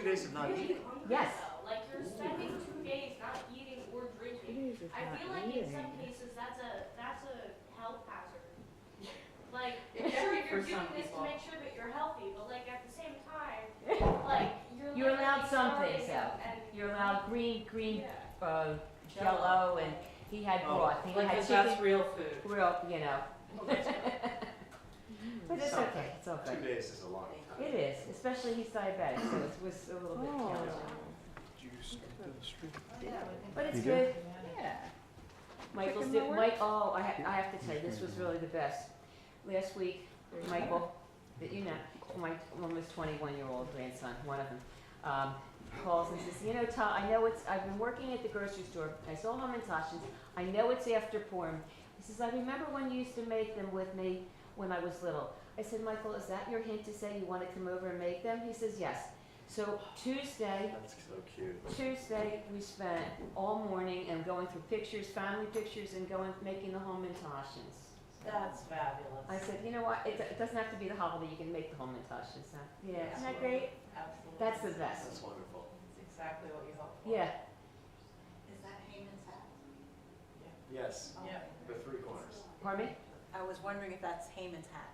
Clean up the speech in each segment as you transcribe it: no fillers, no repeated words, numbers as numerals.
2 days of not really eating? hungry, Yes. though. Like, you're spending 2 days not eating or drinking. I feel like in some cases that's a health hazard. Like, It can sure, be you're for some doing this to people. make sure that you're healthy, but like at the same time, like You're allowed some things, starving though. and You're allowed green, yeah. Jello, and he had broth. He Like, had 'cause chicken, that's real food. real, you know. But it's Something. okay. It's okay. 2 days is a long time. It is, especially he's diabetic, so it was a little bit challenging. Juice into the street. But it's You do? good. Yeah. Michael's Chicken did, liver? Mike, oh, I have to tell you, this was really the best. Last week, Michael, that you know, my almost 21-year-old grandson, one of them, calls and says, you know, Tom, I've been working at the grocery store, I saw Hamantashes, I know it's after Purim. He says, I remember when you used to make them with me when I was little. I said, Michael, is that your hint to say you want to come over and make them? He says, yes. So Tuesday, That's so cute. we spent all morning and going through pictures, family pictures, and making the Hamantashes. That's fabulous. I said, you know what, it doesn't have to be the holiday, you can make the Hamantashes. Yeah, isn't that great? Absolutely. That's the best. That's wonderful. That's exactly what you hope for. Yeah, Is that Haman's hat? Yes, Yeah. the 3 corners. pardon me? I was wondering if that's Haman's hat.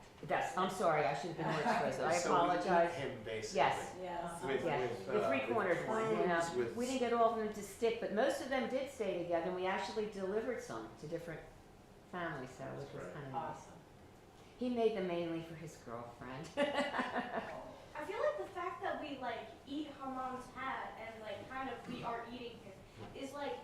I'm sorry, I should have been more explicit, I So we eat apologize. him basically. Yes. Yes. With, Yeah, with, the 3-cornered with one, you know. prunes, with We didn't get all of them to stick, but most of them did stay together, and we actually delivered some to different families, so which was Right. kind of nice. Awesome. He made them mainly for his girlfriend. I feel like the fact that we like eat Haman's hat and like kind of we are eating him is like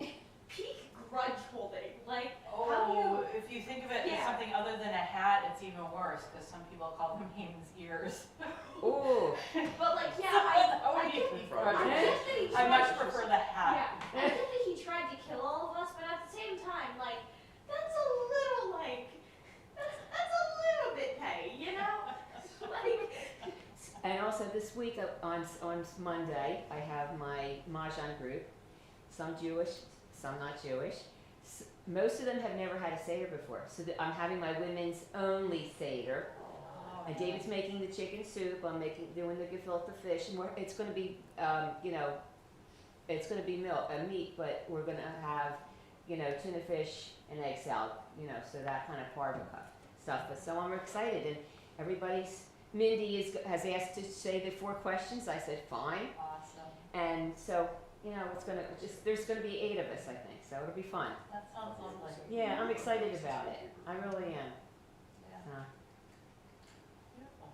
peak grudge holding. Like, how do you? Oh, if you think of it as Yeah. something other than a hat, it's even worse, because some people call them Haman's ears. Ooh, But like, yeah, That I would get, be Right. I grudgy. get that he I tried. much prefer the hat. Yeah, I get that he tried to kill all of us, but at the same time, like, that's a little like, that's a little bit petty, you know? Like, and also this week on Monday, I have my Mahjong group. Some Jewish, some not Jewish. Most of them have never had a Seder before, so I'm having my women's only Seder. Oh, And David's making the chicken soup. I'm doing the gefilte fish, and it's going to be, it's going to be meat, but we're going to have, tuna fish and egg salad, so that kind of barbecue stuff. But so I'm excited, and Mindy has asked to say the 4 questions. I said fine, Awesome. and so there's going to be 8 of us, I think, so it'll be fun. That sounds lovely. Yeah, I'm excited about it. I really am. Yeah. Beautiful.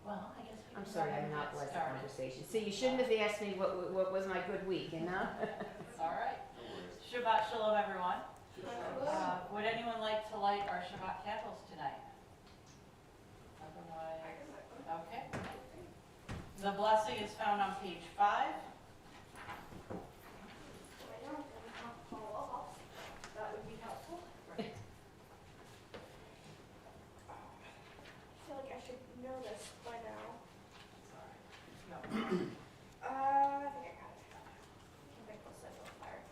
Well, I guess we I'm can sorry, go ahead I'm and not get blessed the started. conversation. See, you shouldn't have asked me what was my good week, It's all right. No worries. Shabbat shalom, everyone. Shalom. Would anyone like to light our Shabbat candles tonight? Otherwise, okay. The blessing is found on page 5. that would be helpful. I feel like I should know this by now. No. I think I got it. I think we'll set it on fire.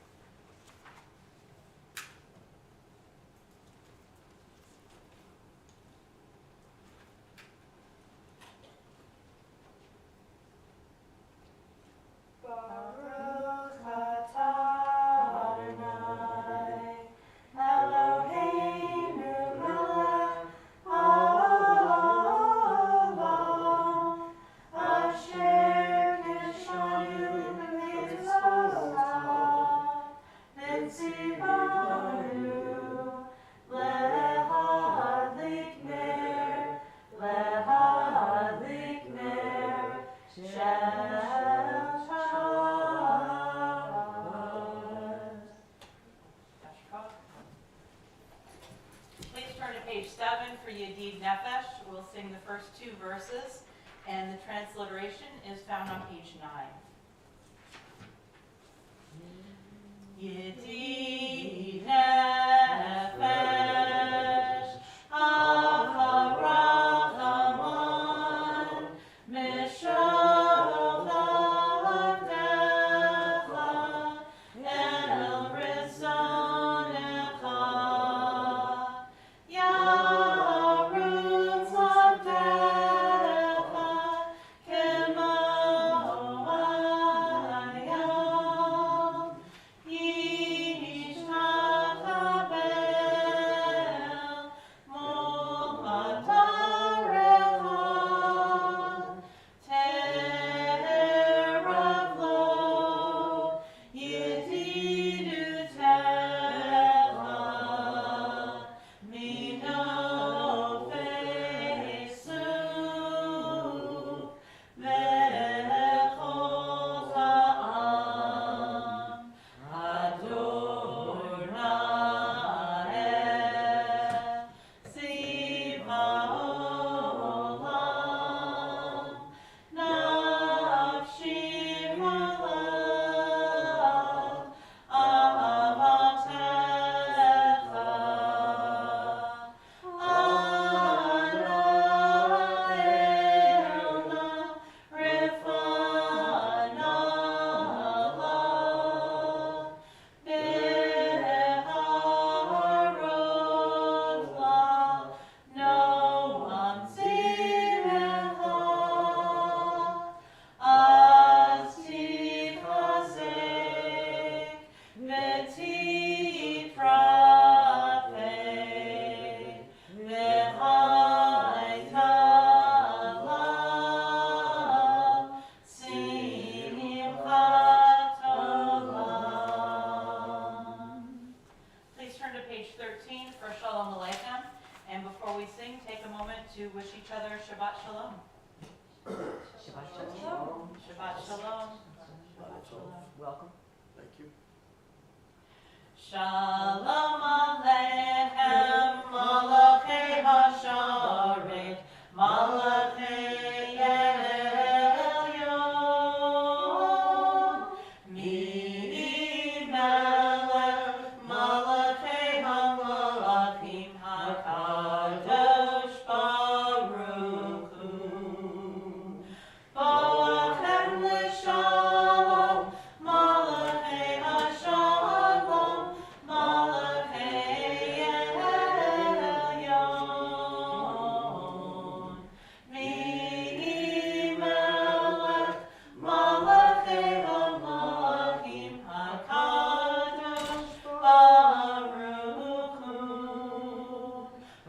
Baruch atah Adonai, Eloheinu melech haolam, asher kishanu b'mitzvotav, v'tzivanu lehadlik ner shel Please turn to page 7 for Yedid Nefesh. We'll sing the first 2 verses, and the transliteration is found on page 9. Yedid Nefesh, Avarachamon, Mishov Avdecha, El Rizonecha, Yarutz Avdecha, Kemo each other Shabbat Shalom. Shabbat shalom. Shabbat Shalom. Shabbat Shalom. Welcome. Thank you. Shalom Aleichem, Malachei Hasharet, Malachei Elyon, Mi Melech, Malachei HaMalachim, HaKadosh Baruch Hu, Boachem L'Shalom, Malachei Hashalom, Malachei Elyon, Mi Melech, Malachei HaMalachim, HaKadosh Baruch Hu,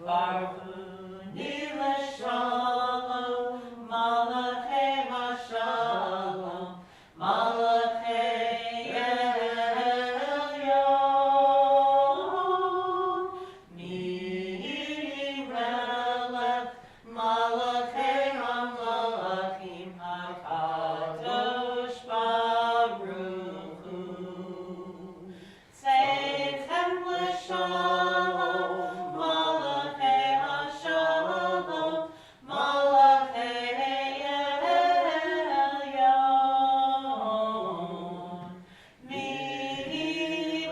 Baruni L'Shalom, Malachei Hashalom, Malachei Elyon, Mi Melech, Malachei HaMalachim, HaKadosh Baruch Hu, Tzeichen L'Shalom, Malachei Hashalom, Malachei Elyon, Mi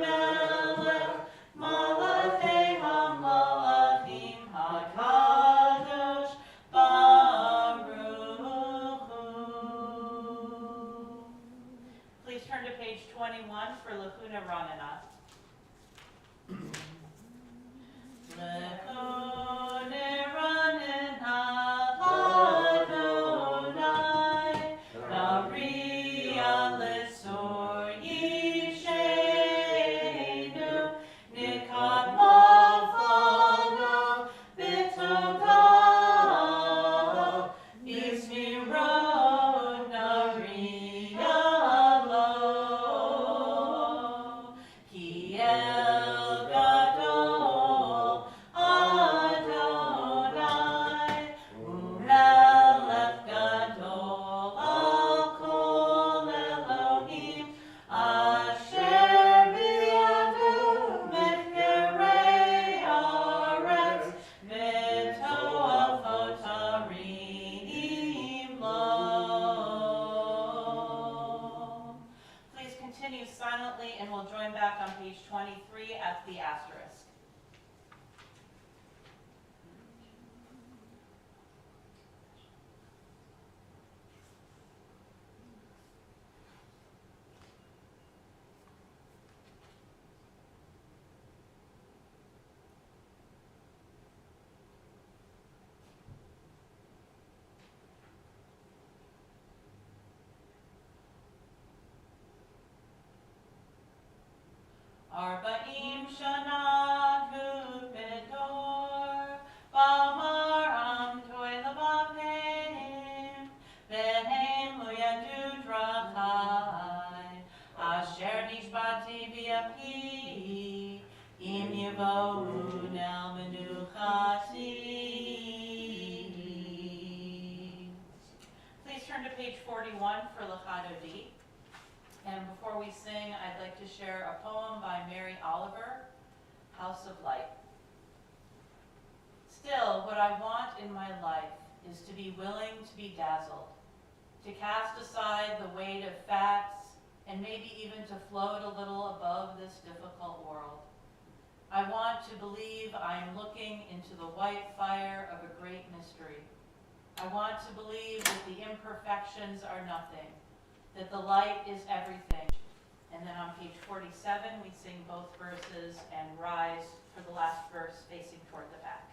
Melech, Malachei HaMalachim, HaKadosh Baruch Hu. Please turn to page 21 for Lachuna Ranana. Lachuna Ranana, Adonai, Nariya Lesor Yishenu, Nikat Mafana, Bitodah, Yismirot Nariya Lo, Kiel Gadol, Adonai, Umelech Gadol, Al Kol Elohim, Asher Biyado, Mechkerei Haaretz, V'toafot Harim Lo. Please continue silently and we'll join back on page 23 at the asterisk. Arba'im Shana Kupedor, Bamaram Toy Labavim, Vehem Uyadu Drachai, Asher Nishbati V'Api, Im Yivou Nel Menuchati. Please turn to page 41 for Lachadodi. And before we sing, I'd like to share a poem by Mary Oliver, House of Light. Still, what I want in my life is to be willing to be dazzled, to cast aside the weight of facts, and maybe even to float a little above this difficult world. I want to believe I am looking into the white fire of a great mystery. I want to believe that the imperfections are nothing, that the light is everything. And then on page 47, we sing both verses and rise for the last verse facing toward the back.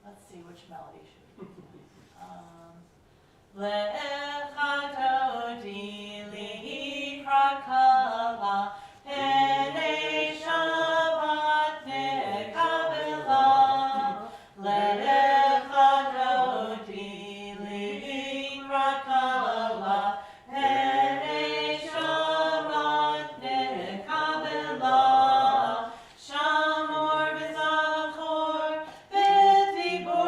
Let's see which melody should we do. Le'echadodi li'ikrat kala, penei Shabbat nekabela. Le'echadodi li'ikrat kala, penei Shabbat nekabela. Shamor v'zachor v'dibor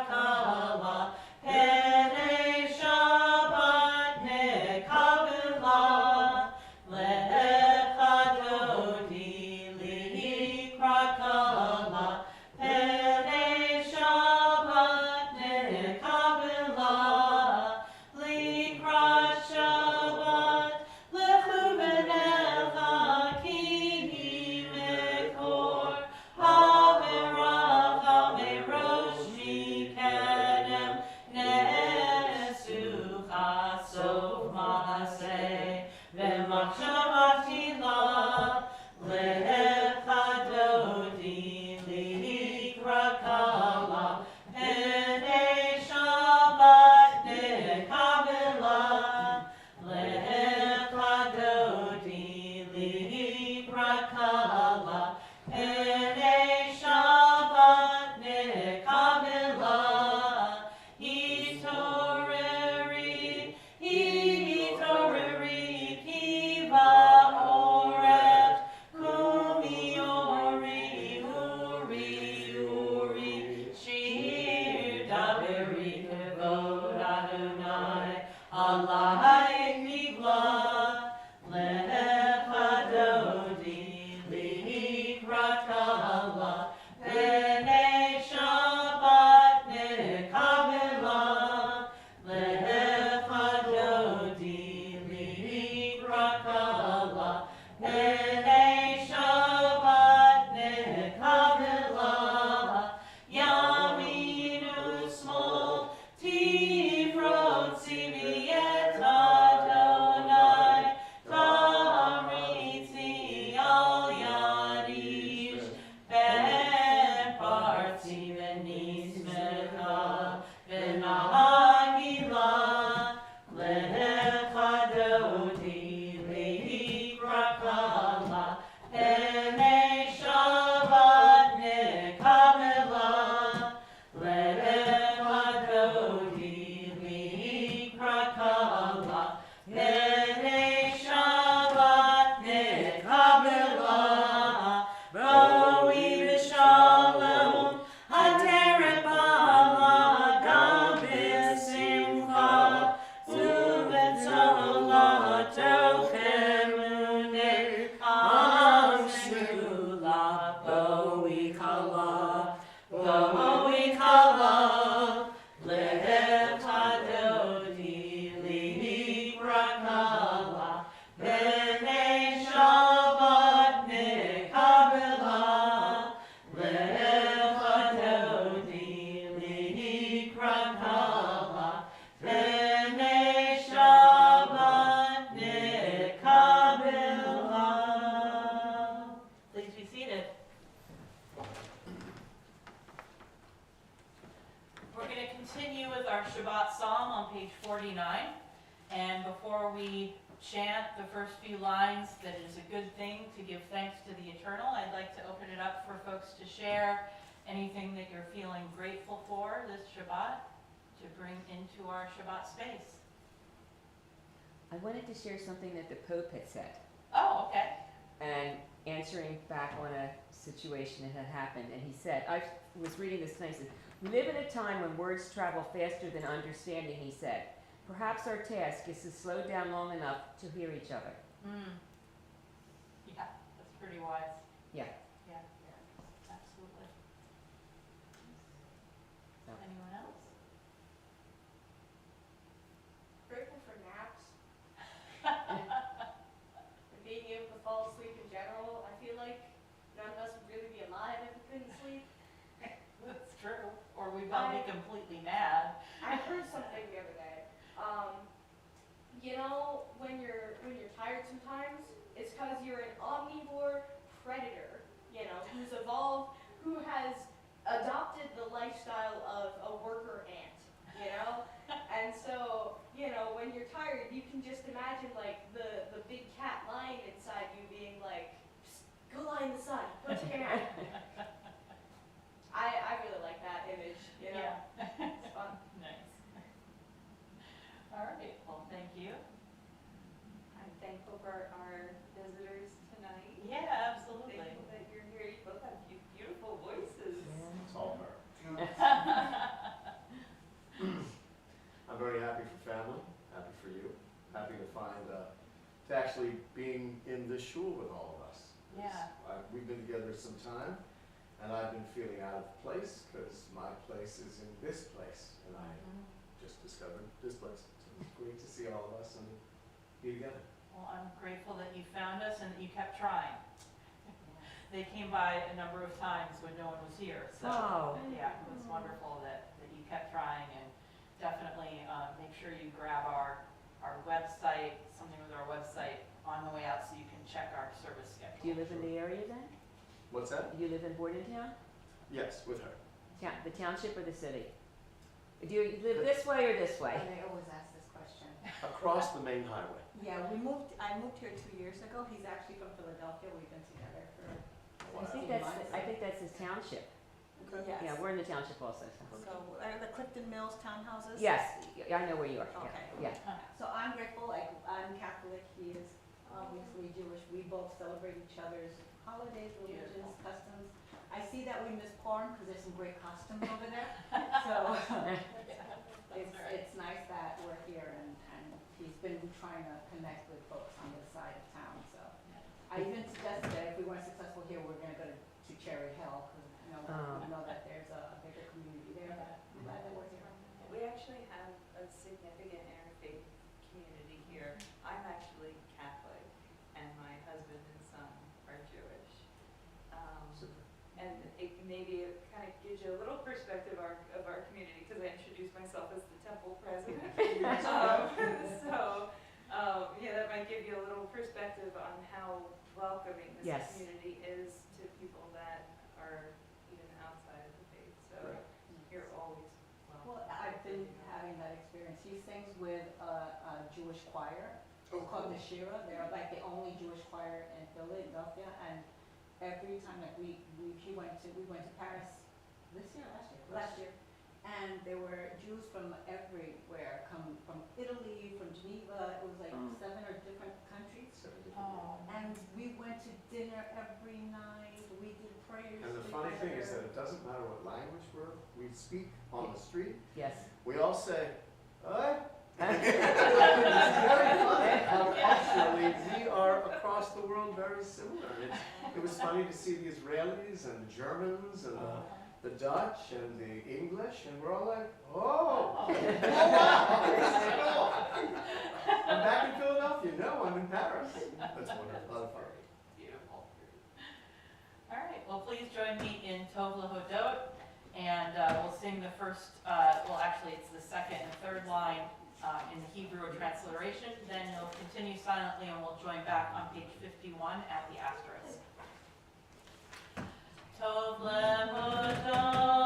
krakala, pene Shabbat nekabela, lechadodi li krakala, pene Shabbat nekabela, likrat Shabbat, lechu benecha ki mekor, haverach hamerosh mikedem, nesucha sof maaseh, v'machshava tila, lechadodi likrakala, pene Shabbat nekabela, lechadodi likrakala, pene Shabbat nekabela, hitoreri, kiva oret, kumi ori, uri, shir daveri kevod Adonai, Alai nigla, lechadodi likrakala, pene Shabbat nekabela, lechadodi likrakala, pene Shabbat nekabela, yaminu smol, tifrot ziviet Adonai, tamritzi al yadish, ben parti v'nismecha, v'nahagila, lechadodi likrakala, pene Shabbat nekabela, lechadodi likrakala, pene Shabbat nekabela, roi v'shalom, haderet ba'ala, gam b'simcha, u'v'tzala tochem unei, am segula, boi kala, lechadodi likrakala, pene Shabbat nekabela, lechadodi likrakala, pene Shabbat nekabela. Please be seated. We're going to continue with our Shabbat Psalm on page 49. And before we chant the first few lines, that it is a good thing to give thanks to the Eternal, I'd like to open it up for folks to share anything that you're feeling grateful for this Shabbat to bring into our Shabbat space. I wanted to share something that the Pope had said, Oh, okay. and answering back on a situation that had happened. And he said, I was reading this tonight, he said, we live in a time when words travel faster than understanding, he said. Perhaps our task is to slow down long enough to hear each other. Yeah, that's pretty wise. Yeah. Yeah, absolutely. So. Anyone else? Grateful for naps. And being able to fall asleep in general. I feel like none of us would really be alive if we couldn't sleep. That's true. Or we'd all be completely mad. I heard something the other day. You know, when you're tired sometimes, it's because you're an omnivore predator, you know, who has adopted the lifestyle of a worker ant, you know? And so, you know, when you're tired, you can just imagine, like, the big cat lying inside you being like, "Psst, go lie in the sun, go take a nap." I really like that image, you know? Yeah. It's fun. Nice. All right, well, thank you. I'm thankful for our visitors tonight. Yeah, absolutely. Thankful that you're here. You both have beautiful voices. It's all her. shul with all of us. Yeah. We've been together some time, and I've been feeling out of place because my place is in this place, and I just discovered this place. So it's great to see all of us and be together. Well, I'm grateful that you found us and that you kept trying. They came by a number of times when no one was here, so Oh. yeah, it was wonderful that you kept trying, and definitely make sure you grab our website, something with our website on the way out so you can check our service schedule. Do you live in the area then? What's that? Do you live in Bordentown? Yes, with her. The township or the city? Do you live this way or this way? I always ask this question. Across the main highway. Yeah, I moved here 2 years ago. He's actually from Philadelphia. We've been together for I think that's his township. Yes. Yeah, we're in the township also, so. So, are the Clifton Mills townhouses? Yes, I know where you are, Okay. yeah. So I'm grateful, like, I'm Catholic, he is obviously Jewish. We both celebrate each other's holidays, religions, Beautiful. customs. I see that we miss porn because there's some great costumes over there. So, it's nice that we're here and he's been trying to connect with folks on this side of town, so. I even suggested that if we weren't successful here, we're gonna go to Cherry Hill, because, you know, we know that there's a bigger community there, but I'm glad that we're here. We actually have a significant interfaith community here. I'm actually Catholic, and my husband and son are Jewish. Super. And maybe it kind of gives you a little perspective of our community, because I introduced myself as the temple president. Yeah, that might give you a little perspective on how welcoming this Yes. community is to people that are even outside of the faith. So Right. you're always welcome. Well, I've been having that experience. He sings with a Jewish choir. It's called the Shira. They're like the only Jewish choir in Philadelphia, and every time that we went to Paris this year, last year, and there were Jews from everywhere, come from Italy, from Geneva. It was like 7 or different countries, Oh. and we went to dinner every night. We did prayers And the funny thing is that together. it doesn't matter what language we speak on the street. Yes. We all say, "Hey." It's very funny how culturally we are across the world very similar. It was funny to see the Israelis and the Germans and the Dutch and the English, and we're all like, "Oh, oh wow, this is cool." I'm back in Philadelphia. No, I'm in Paris. That's wonderful. A lot of fun. Beautiful. All right, well, please join me in Tov Lahodot, and we'll sing the first, well, actually, it's the second and third line in the Hebrew transliteration. Then you'll continue silently, and we'll join back on page 51 at the asterisk. Tov Lahodot.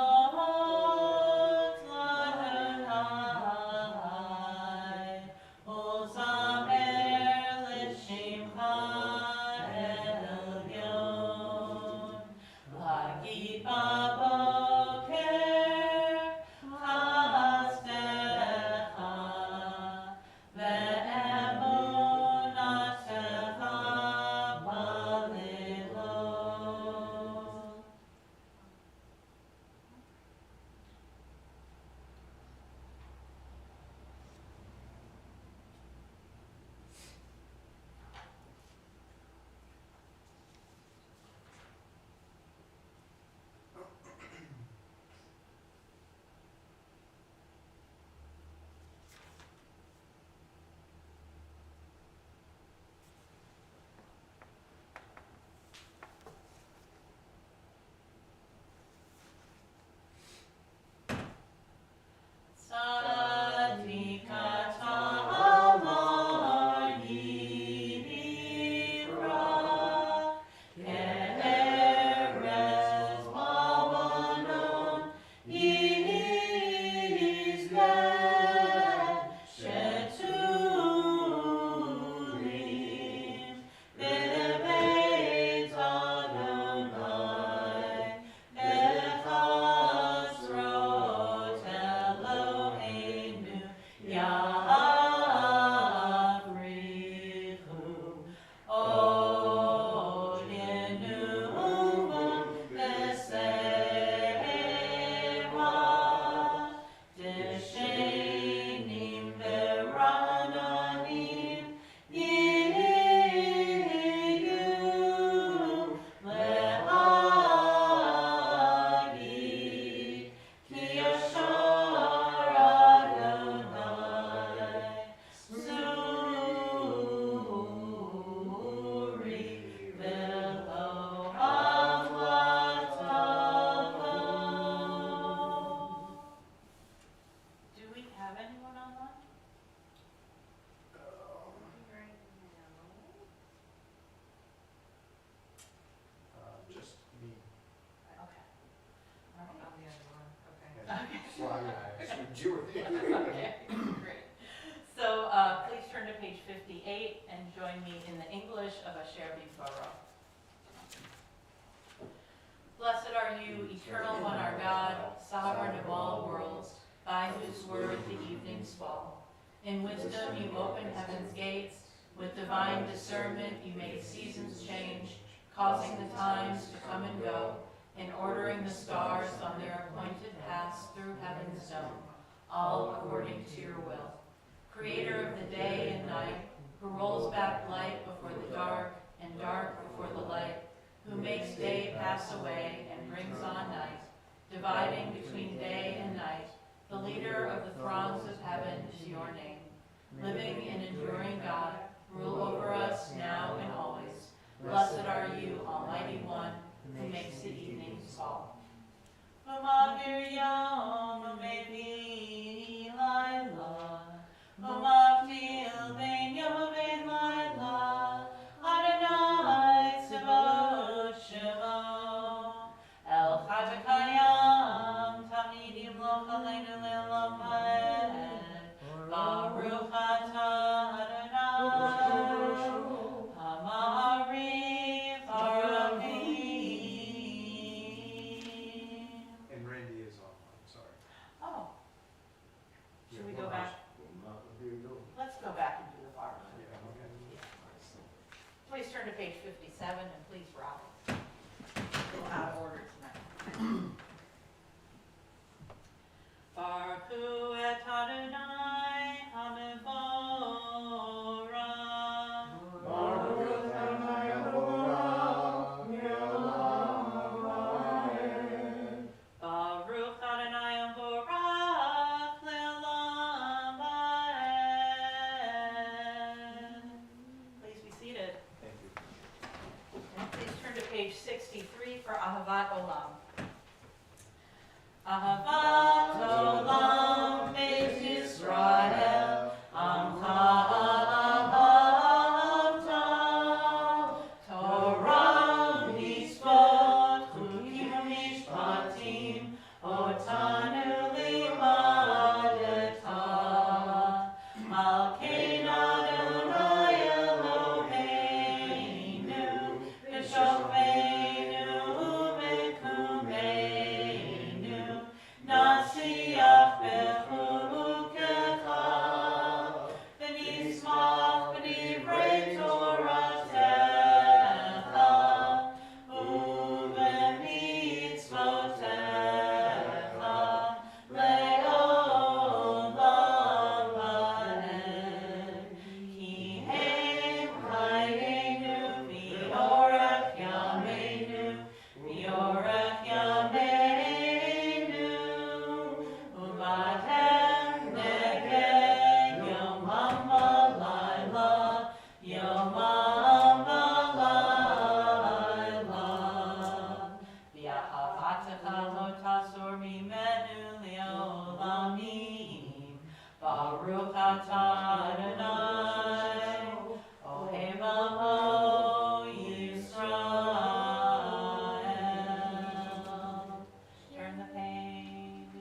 Well, I assumed you were there. Okay, great. So please turn to page 58 and join me in the English of Asher B'Tvaro. Blessed are you, eternal one, our God, sovereign of all worlds, by whose word the evenings fall. In wisdom you open heaven's gates, with divine discernment you make seasons change, causing the times to come and go, and ordering the stars on their appointed paths through heaven's dome, all according to your will. Creator of the day and night, who rolls back light before the dark and dark before the light, who makes day pass away and brings on night, dividing between day and night, the leader of the throngs of heaven is your name. Living and enduring God, rule over us now and always. Blessed are you, Almighty One, who makes the evenings fall. Baruch atah Adonai, Hamari Parakim. And Randy is on, I'm sorry. Oh, should we Yeah, go well, back? well, here you go. Let's go back and do the far one. Yeah, okay. Please turn to page 57 and please rock. A little out of order tonight. Baruch et Adonai Hamivorah. Baruch Adonai Elohim, Elam Va'ed. Baruch Adonai Borach Le'olam Va'ed. Please be seated. Thank you. And please turn to page 63 for Ahavat Olam. Ahavat Olam Beit Yisrael Amcha Ahavta Torah Mitzvot Chukim Mishpatim Otanu Limadeta Malkein Adonai Eloheinu B'shofeinu B'kumeinu Nasiach Bechukecha V'nismach B'divrei Toratecha U'b'mitzvotecha Le'olam Va'ed Ki hem Chayenu V'yorech Yameinu V'yorech Yameinu U'b'atem neged Yomam v'layla Yomam v'layla V'ahavatcha lo tasor mimenu le'olamim Baruch atah Adonai Ohev amo Yisrael. Turn the page.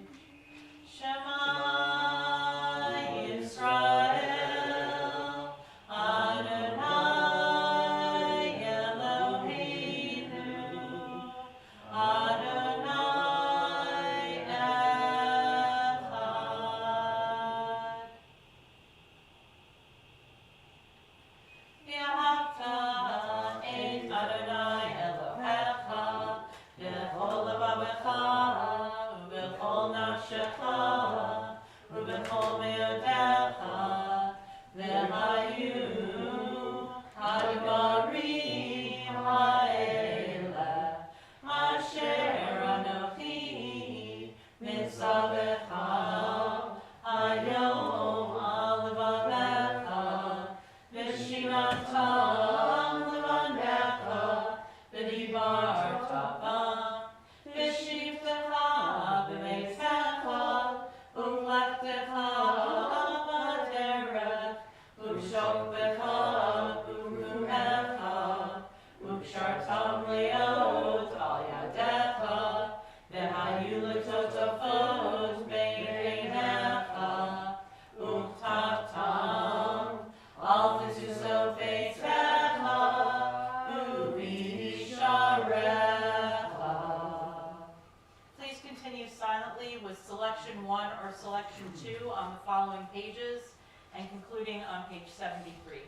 Shema Yisrael Adonai Eloheinu Adonai Echad. V'ahavta et Adonai Elohecha b'chol levavecha u'b'chol nafshecha u'b'chol me'odecha v'hayu hadvarim ha'eleh asher anochi mitzavecha hayom al levavecha v'shimatam levanecha v'dibarta bam v'shivtecha b'meitecha u'vlechtecha b'derech u'shoftecha silently with selection 1 or selection 2 on the following pages and concluding on page 73.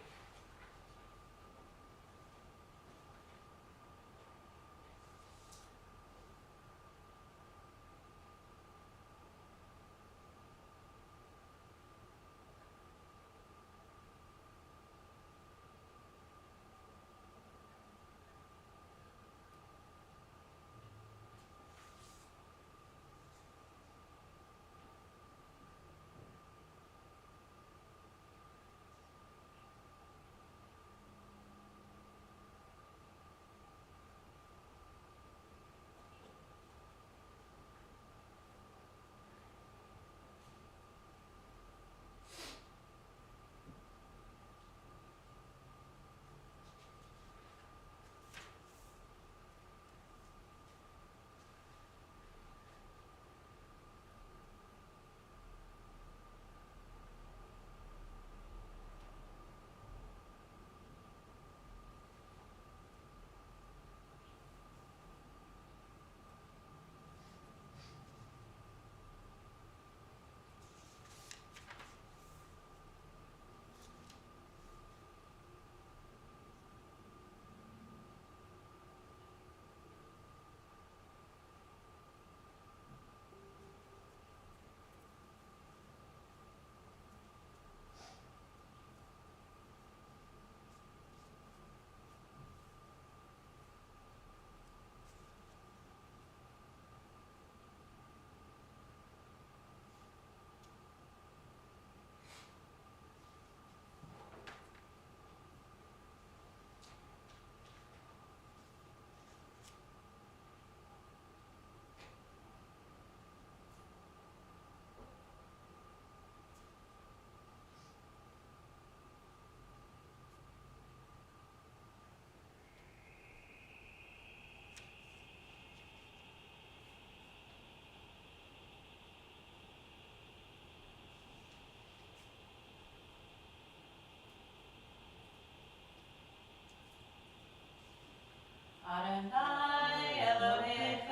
Adonai Elohechem,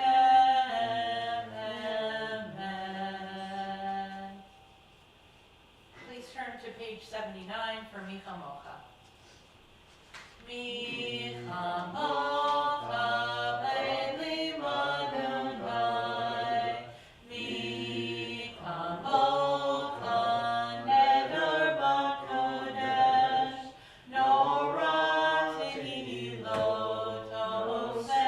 Amen. Please turn to page 79 for Micha Mocha. Micha Mocha, Leili Adonai. Micha Mocha, Neder Bakodesh. Norah Tehilot, Osefelem.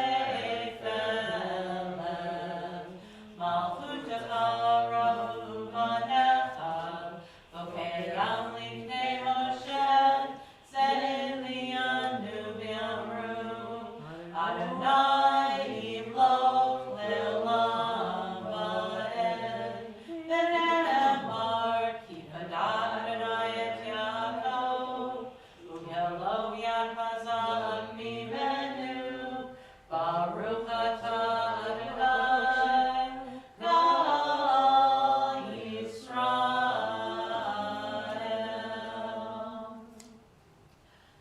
Malchutecha Rahu Banecha. Vokeyam Lifnei Moshe. Zelianu B'Amru. Adonai Imloch Le'olam Va'ed. V'ne'emar Ki Vada Adonai et Yaakov. U'yelo Yad Hazak Mimenu. Baruch atah Adonai Kol Yisrael.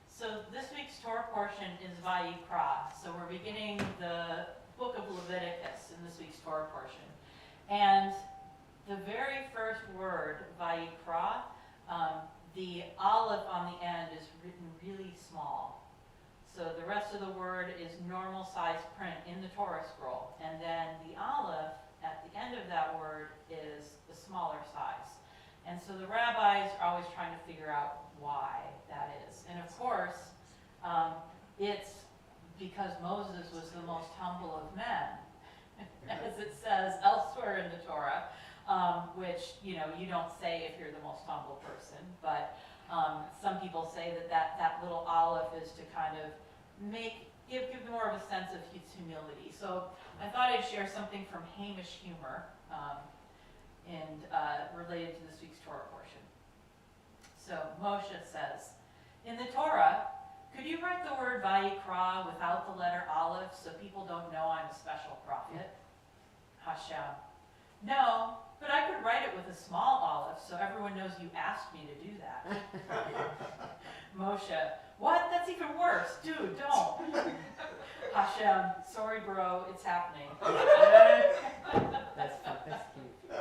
So this week's Torah portion is Vayikra. So we're beginning the book of Leviticus in this week's Torah portion. And the very first word, Vayikra, the aleph on the end is written really small. So the rest of the word is normal size print in the Torah scroll. And then the aleph at the end of that word is the smaller size. And so the rabbis are always trying to figure out why that is. And of course, it's because Moses was the most humble of men, as it says elsewhere in the Torah, which, you don't say if you're the most humble person, but some people say that little aleph is to kind of give more of a sense of his humility. So I thought I'd share something from Hamish humor and related to this week's Torah portion. So Moshe says, in the Torah, could you write the word Vayikra without the letter aleph so people don't know I'm a special prophet? Hashem, no, but I could write it with a small aleph so everyone knows you asked me to do that. Moshe, what? That's even worse. Dude, don't. Hashem, sorry bro, it's happening. That's fun, that's cute.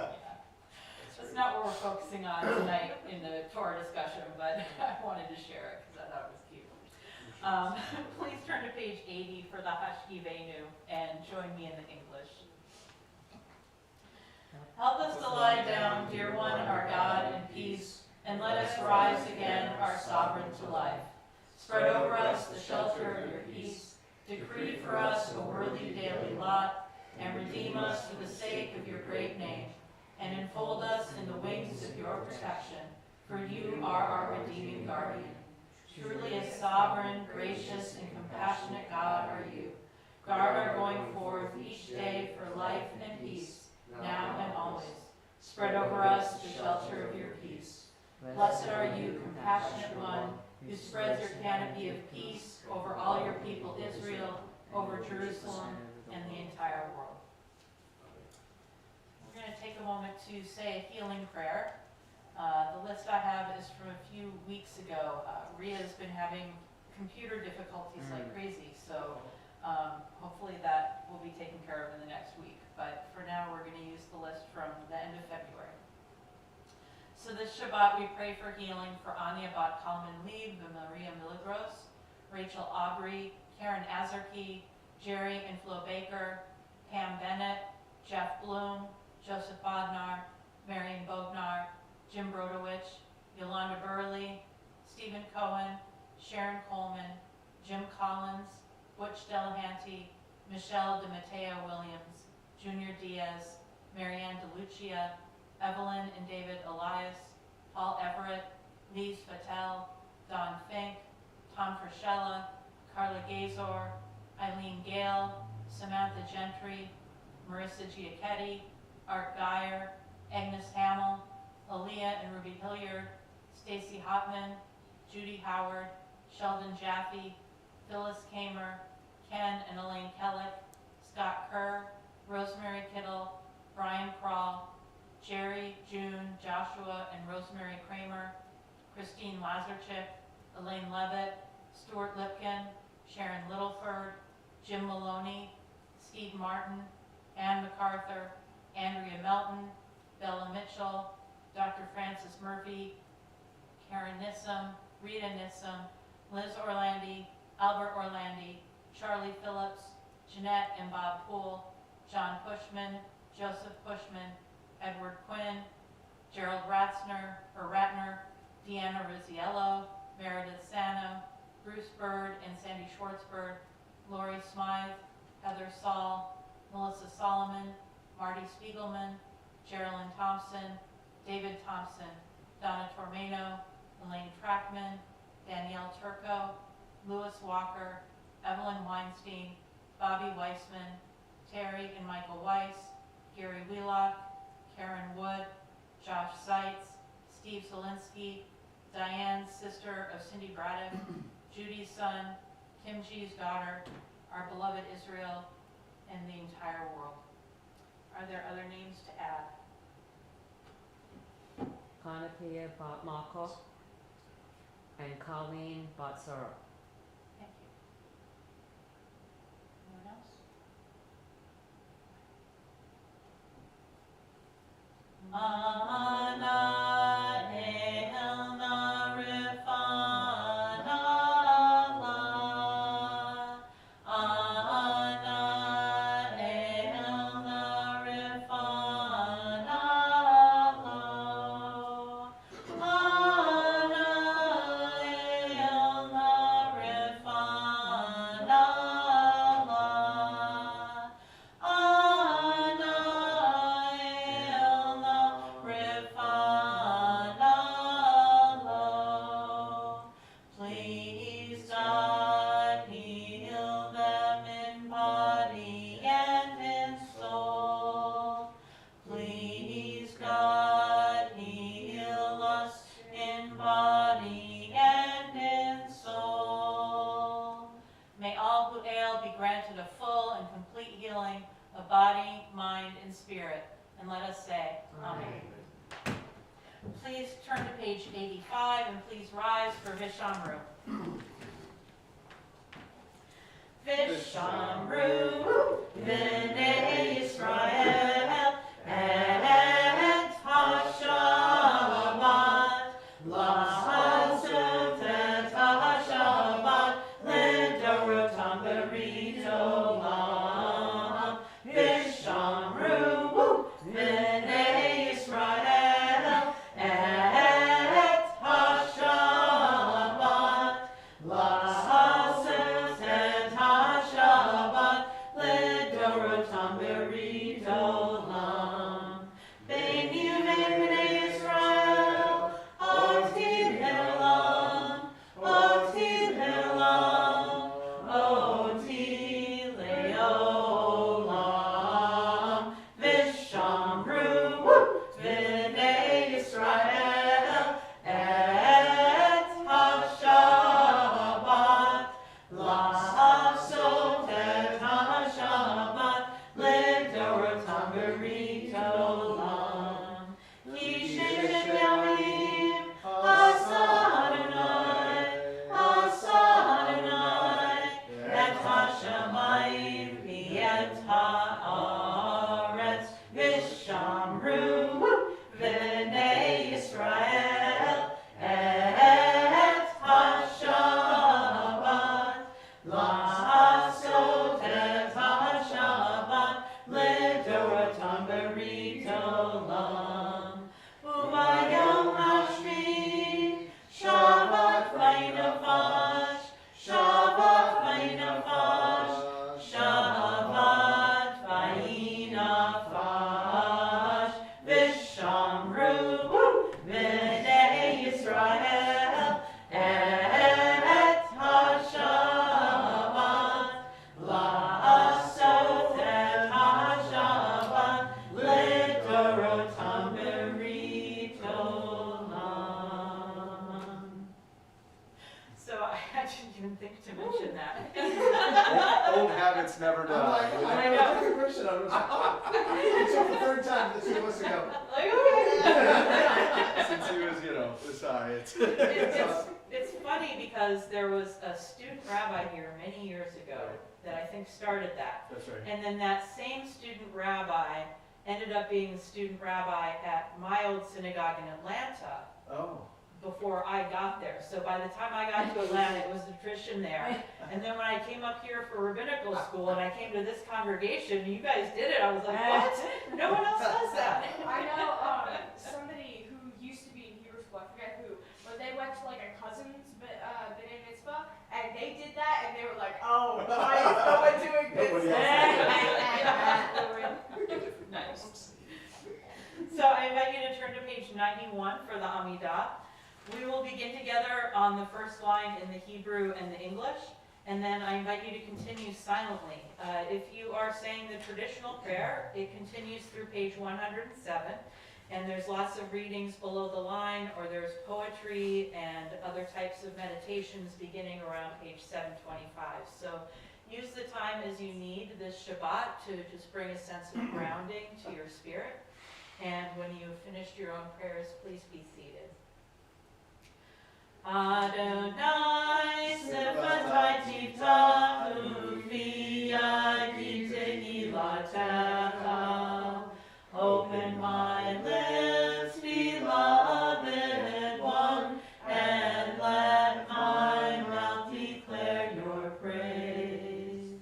That's not what we're focusing on tonight in the Torah discussion, but I wanted to share it because I thought it was cute. Please turn to page 80 for the Hashkivenu and join me in the English. Help us to lie down, dear one, our God, in peace, and let us rise again, our sovereign to life. Spread over us the shelter of your peace, decree for us a worthy daily lot, and redeem us for the sake of your great name, and enfold us in the wings of your protection, for you are our redeeming guardian. Truly a sovereign, gracious, and compassionate God are you. Guard our going forth each day for life and peace, now and always. Spread over us the shelter of your peace. Blessed are you, compassionate one, who spreads your canopy of peace over all your people Israel, over Jerusalem, and the entire world. We're going to take a moment to say a healing prayer. The list I have is from a few weeks ago. Ria's been having computer difficulties like crazy, so hopefully that will be taken care of in the next week. But for now, we're going to use the list from the end of February. So this Shabbat, we pray for healing for Anya Bat Kalman Lieb, Maria Milagros, Rachel Aubrey, Karen Azarki, Jerry and Flo Baker, Pam Bennett, Jeff Bloom, Joseph Bodnar, Marion Bognar, Jim Brodowich, Yolanda Burley, Stephen Cohen, Sharon Coleman, Jim Collins, Butch Delahanty, Michelle DeMatteo Williams, Junior Diaz, Marianne DeLucia, Evelyn and David Elias, Paul Everett, Lise Patel, Don Fink, Tom Frischella, Carla Gazor, Eileen Gale, Samantha Gentry, Marissa Giacchetti, Art Geyer, Agnes Hamill, Aaliyah and Ruby Hilliard, Stacy Hopman, Judy Howard, Sheldon Jaffe, Phyllis Kamer, Ken and Elaine Kellick, Scott Kerr, Rosemary Kittle, Brian Crawl, Jerry, June, Joshua, and Rosemary Kramer, Christine Lazarchik, Elaine Levitt, Stuart Lipkin, Sharon Littleford, Jim Maloney, Steve Martin, Ann MacArthur, Andrea Melton, Bella Mitchell, Dr. Francis Murphy, Karen Nissom, Rita Nissom, Liz Orlandi, Albert Orlandi, Charlie Phillips, Jeanette and Bob Poole, John Pushman, Joseph Pushman, Edward Quinn, Gerald Ratner, Deanna Rizziello, Meredith Sano, Bruce Bird and Sandy Schwartzberg, Lori Smythe, Heather Saul, Melissa Solomon, Marty Spiegelman, Geraldine Thompson, David Thompson, Donna Tormeno, Elaine Trackman, Danielle Turco, Louis Walker, Evelyn Weinstein, Bobby Weissman, Terry and Michael Weiss, Gary Wheelock, Karen Wood, Josh Seitz, Steve Zielinski, Diane's sister of Cindy Braddock, Judy's son, Kim G's daughter, our beloved Israel, and the entire world. Are there other names to add? Kanapia Bat Mako and Colleen Batsara. Thank you. Anyone else? Ana Elna Rifana La Ana Elna Rifana La Ana Elna Rifana La Ana Elna Rifana Lo. Please God heal them in body and in soul. Please God heal us in body and in soul. May all who ail be granted a full and complete healing of body, mind, and spirit. And let us say, Amen. please turn to page 85 and please rise for Vishamru. Vishamru, B'nai Yisrael, et Hashabat, L'Hasut et Hashabat, L'Dorotam B'Ritolam. Vishamru, B'nai Yisrael, et Hashabat, L'Hasut et Hashabat, L'Dorotam B'Ritolam. Bein B'nai Yisrael, Oti Le'olam, Oti Le'olam, Oti Le'olam. Vishamru, B'nai Yisrael, et Hashabat, L'Hasut et Hashabat, L'Dorotam B'Ritolam. Ki Shem Yamim, Asa Adonai, Asa Adonai, et Hashamayim et Haaretz. Vishamru, B'nai Yisrael, et Hashabat, L'Hasut et Hashabat, L'Dorotam B'Ritolam. Umayom Hashmi, Shabbat Vayinafash, Shabbat Vayinafash, Shabbat Vayinafash. Vishamru, B'nai Yisrael, et Hashabat, L'Hasut et Hashabat, L'Dorotam B'Ritolam. So I didn't even think to mention that. Old habits never die. Oh you know? I know. I took a version of it. It's the third time this was ago. Like, okay. Since he was, sorry. It's funny because there was a student rabbi here many years ago that I think started that. That's right. And then that same student rabbi ended up being the student rabbi at my old synagogue in Atlanta Oh. before I got there. So by the time I got to Atlanta, it was a tradition there. And then when I came up here for rabbinical school and I came to this congregation, you guys did it. I was like, what? No one else does that. I know somebody who used to be in Hebrew school, I forget who, but they went to like a cousin's b'nai mitzvah, and they did that, and they were like, oh, why is no one doing this? Nobody else Nice. So I invite you to turn to page 91 for the Amidah. We will begin together on the first line in the Hebrew and the English, and then I invite you to continue silently. If you are saying the traditional prayer, it continues through page 107, and there's lots of readings below the line, or there's poetry and other types of meditations beginning around page 725. So use the time as you need this Shabbat to just bring a sense of grounding to your spirit. And when you've finished your own prayers, please be seated. Adonai sefatai tiftahu v'yagi tehilatecha. Open my lips, beloved one, and let my mouth declare your praise.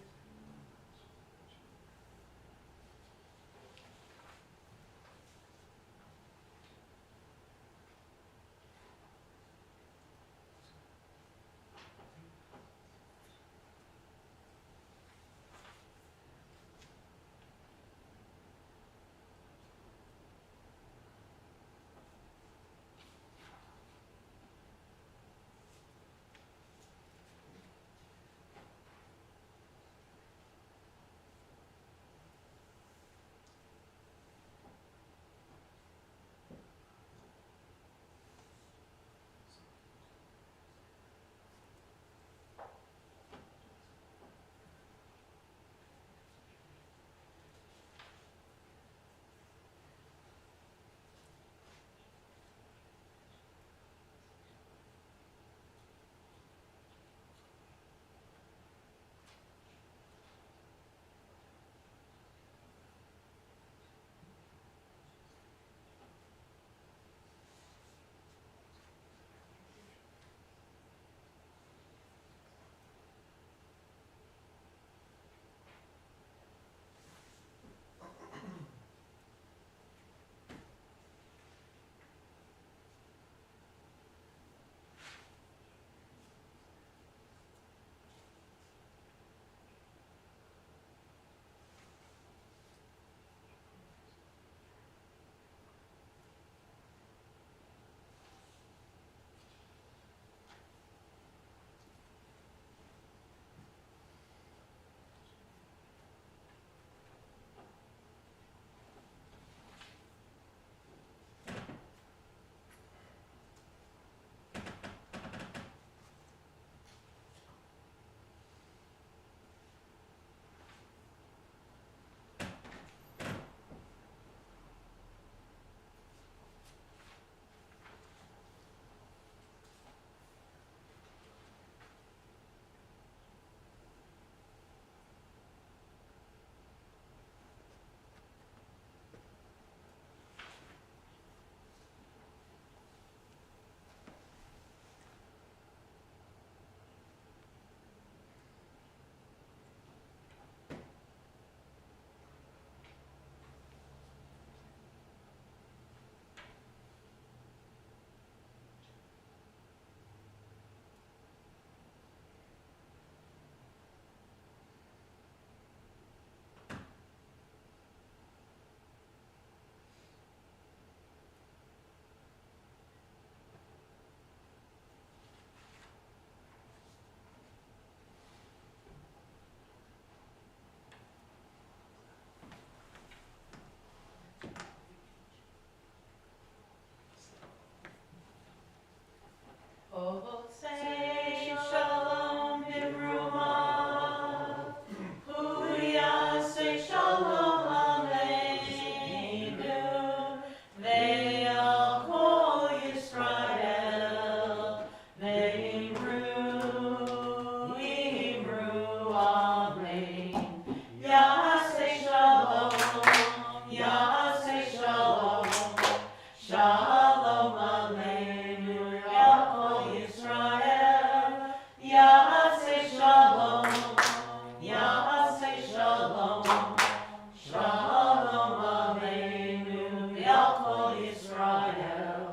Ya'alko Yisrael.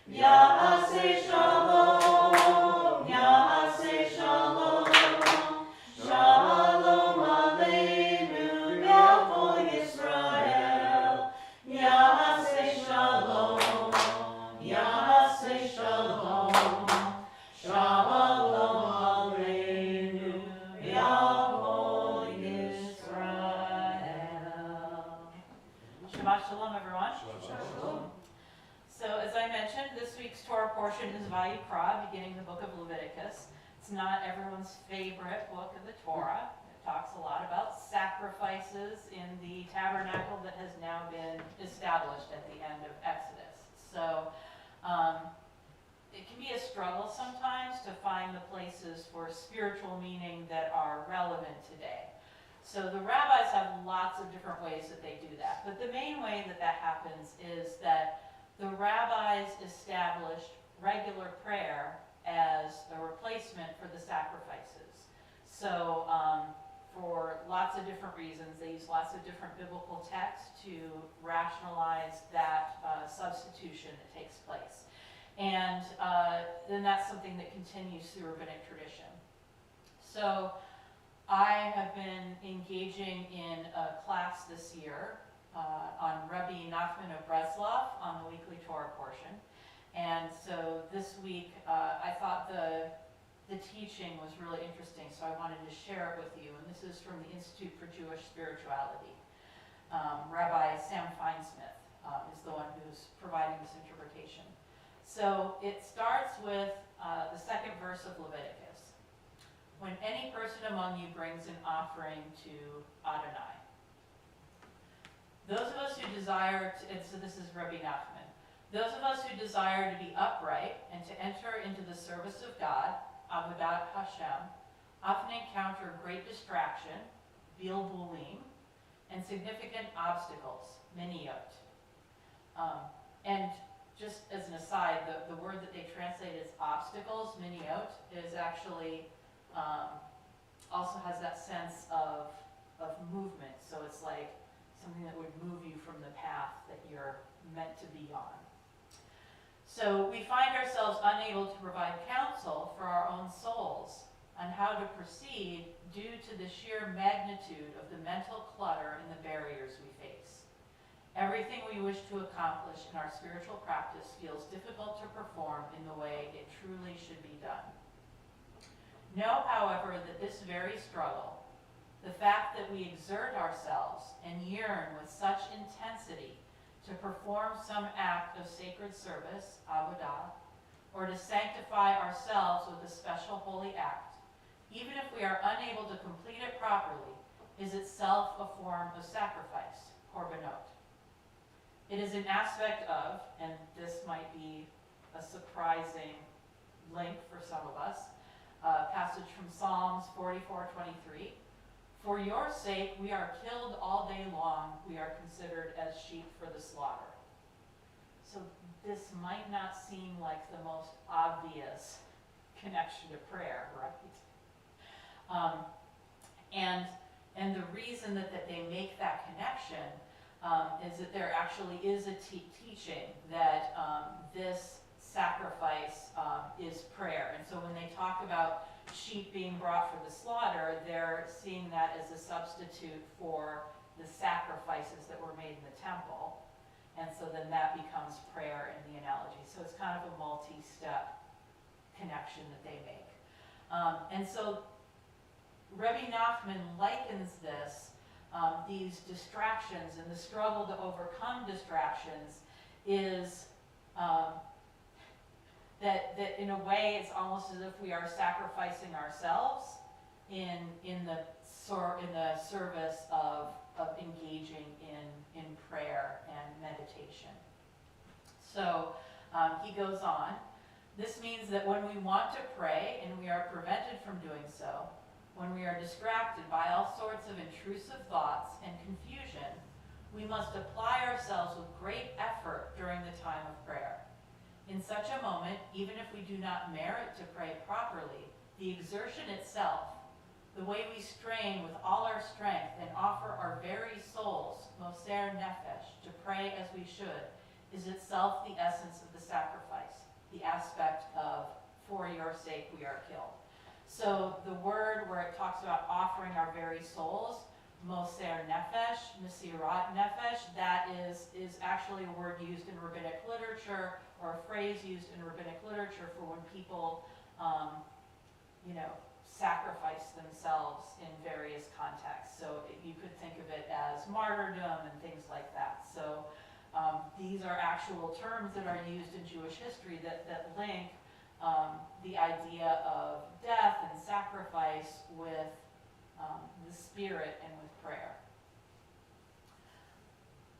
Ya'aseh Shalom, Ya'aseh Shalom. Shalom Aleinu, Ya'alko Yisrael. Ya'aseh Shalom, Ya'aseh Shalom. Shalom Aleinu, Ya'alko Yisrael. Shabbat Shalom, everyone. So as I mentioned, this week's Torah portion is Vayikra, beginning the book of Leviticus. It's not everyone's favorite book of the Torah. It talks a lot about sacrifices in the tabernacle that has now been established at the end of Exodus. So it can be a struggle sometimes to find the places for spiritual meaning that are relevant today. So the rabbis have lots of different ways that they do that. But the main way that that happens is that the rabbis established regular prayer as a replacement for the sacrifices. So for lots of different reasons, they use lots of different biblical texts to rationalize that substitution that takes place. And then that's something that continues through rabbinic tradition. So I have been engaging in a class this year on Rabbi Nachman of Breslov on the weekly Torah portion. And so this week I thought the teaching was really interesting, so I wanted to share it with you. And this is from the Institute for Jewish Spirituality. Rabbi Sam Feinsmith is the one who's providing this interpretation. So it starts with the second verse of Leviticus. When any person among you brings an offering to Adonai. Those of us who desire to, and so this is Rabbi Nachman, those of us who desire to be upright and to enter into the service of God, Avodat Hashem, often encounter great distraction, bilbulim, and significant obstacles, miniot. And just as an aside, the word that they translate as obstacles, miniot, is actually also has that sense of movement. So it's like something that would move you from the path that you're meant to be on. So we find ourselves unable to provide counsel for our own souls on how to proceed due to the sheer magnitude of the mental clutter and the barriers we face. Everything we wish to accomplish in our spiritual practice feels difficult to perform in the way it truly should be done. Know, however, that this very struggle, the fact that we exert ourselves and yearn with such intensity to perform some act of sacred service, avodah, or to sanctify ourselves with a special holy act, even if we are unable to complete it properly, is itself a form of sacrifice, korbanot. It is an aspect of, and this might be a surprising link for some of us, a passage from Psalms 44:23. For your sake we are killed all day long, we are considered as sheep for the slaughter. So this might not seem like the most obvious connection to prayer, right? And the reason that they make that connection is that there actually is a teaching that this sacrifice is prayer. And so when they talk about sheep being brought for the slaughter, they're seeing that as a substitute for the sacrifices that were made in the temple. And so then that becomes prayer in the analogy. So it's kind of a multi-step connection that they make. And so Rabbi Nachman likens this, these distractions and the struggle to overcome distractions is that in a way it's almost as if we are sacrificing ourselves in the service of engaging in prayer and meditation. So he goes on. This means that when we want to pray and we are prevented from doing so, when we are distracted by all sorts of intrusive thoughts and confusion, we must apply ourselves with great effort during the time of prayer. In such a moment, even if we do not merit to pray properly, the exertion itself, the way we strain with all our strength and offer our very souls, moser nefesh, to pray as we should, is itself the essence of the sacrifice, the aspect of, for your sake we are killed. So the word where it talks about offering our very souls, moser nefesh, mesirat nefesh, that is actually a word used in rabbinic literature, or a phrase used in rabbinic literature for when people, sacrifice themselves in various contexts. So you could think of it as martyrdom and things like that. So these are actual terms that are used in Jewish history that link the idea of death and sacrifice with the spirit and with prayer.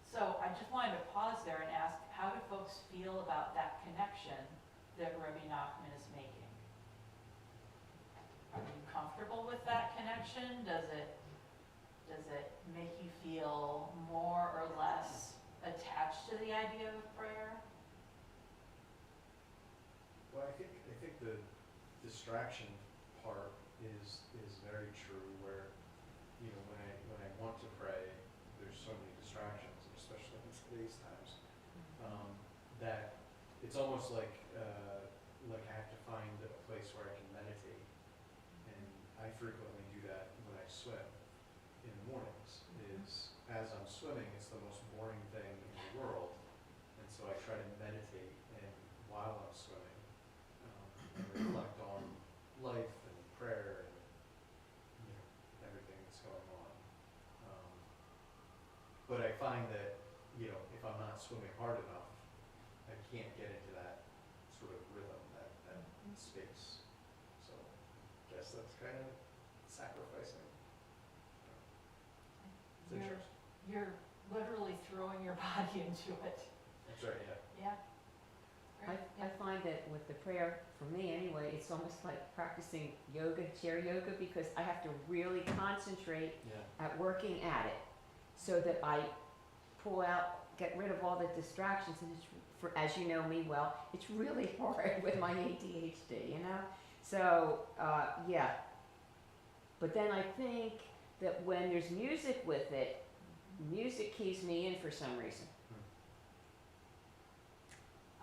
So I just wanted to pause there and ask, how do folks feel about that connection that Rabbi Nachman is making? Are you comfortable with that connection? Does it make you feel more or less attached to the idea of prayer? Well, I think the distraction part is very true. Where when I want to pray, there's so many distractions, especially in today's times, that it's almost like I have to find a place where I can meditate, and I frequently do that when I swim in the mornings. Is as I'm swimming, it's the most boring thing in the world, and so I try to meditate, and while I'm swimming, and reflect on life and prayer and everything that's going on. But I find that if I'm not swimming hard enough, I can't get into that sort of rhythm, that space. So I guess that's kind of sacrificing. It's interesting. You're literally throwing your body into it. That's right, yeah. Yeah. Great. I find that with the prayer, for me anyway, it's almost like practicing yoga, chair yoga, because I have to really concentrate Yeah. at working at it, so that I pull out, get rid of all the distractions. And it's, for, as you know me well, it's really hard with my ADHD, So, yeah. But then I think that when there's music with it, music keys me in for some reason.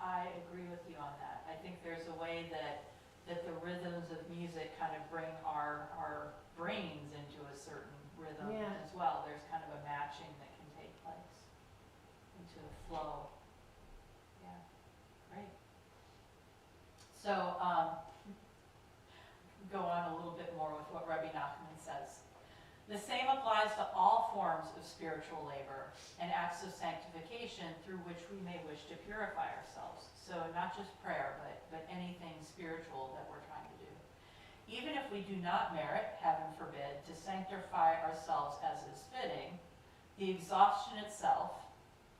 I agree with you on that. I think there's a way that the rhythms of music kind of bring our brains into a certain rhythm as well. There's kind of a matching that can take place into a flow. Yeah, great. So go on a little bit more with what Rabbi Nachman says. The same applies to all forms of spiritual labor and acts of sanctification through which we may wish to purify ourselves. So not just prayer, but anything spiritual that we're trying to do. Even if we do not merit, heaven forbid, to sanctify ourselves as is fitting, the exhaustion itself,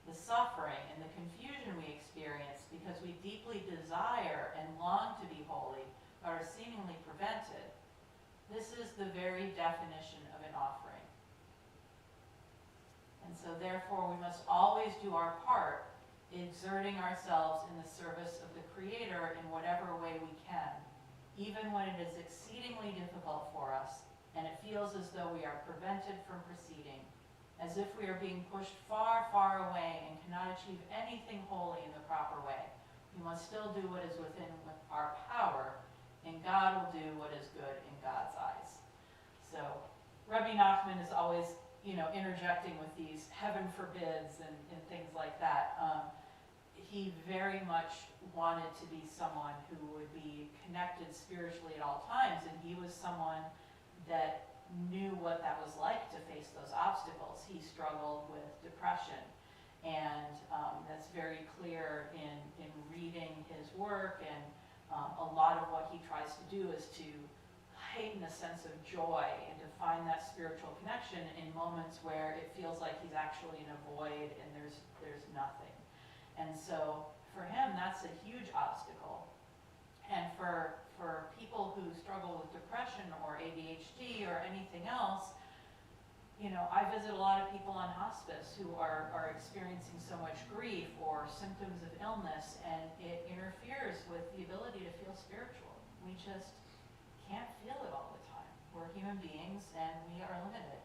the suffering, and the confusion we experience because we deeply desire and long to be holy but are seemingly prevented, this is the very definition of an offering. And so therefore we must always do our part, exerting ourselves in the service of the Creator in whatever way we can, even when it is exceedingly difficult for us and it feels as though we are prevented from proceeding, as if we are being pushed far, far away and cannot achieve anything holy in the proper way. We must still do what is within our power, and God will do what is good in God's eyes. So Rabbi Nachman is always, interjecting with these heaven forbids and things like that. He very much wanted to be someone who would be connected spiritually at all times, and he was someone that knew what that was like to face those obstacles. He struggled with depression, and that's very clear in reading his work, and a lot of what he tries to do is to heighten a sense of joy and to find that spiritual connection in moments where it feels like he's actually in a void and there's nothing. And so for him, that's a huge obstacle. And for people who struggle with depression or ADHD or anything else, I visit a lot of people on hospice who are experiencing so much grief or symptoms of illness, and it interferes with the ability to feel spiritual. We just can't feel it all the time. We're human beings and we are limited.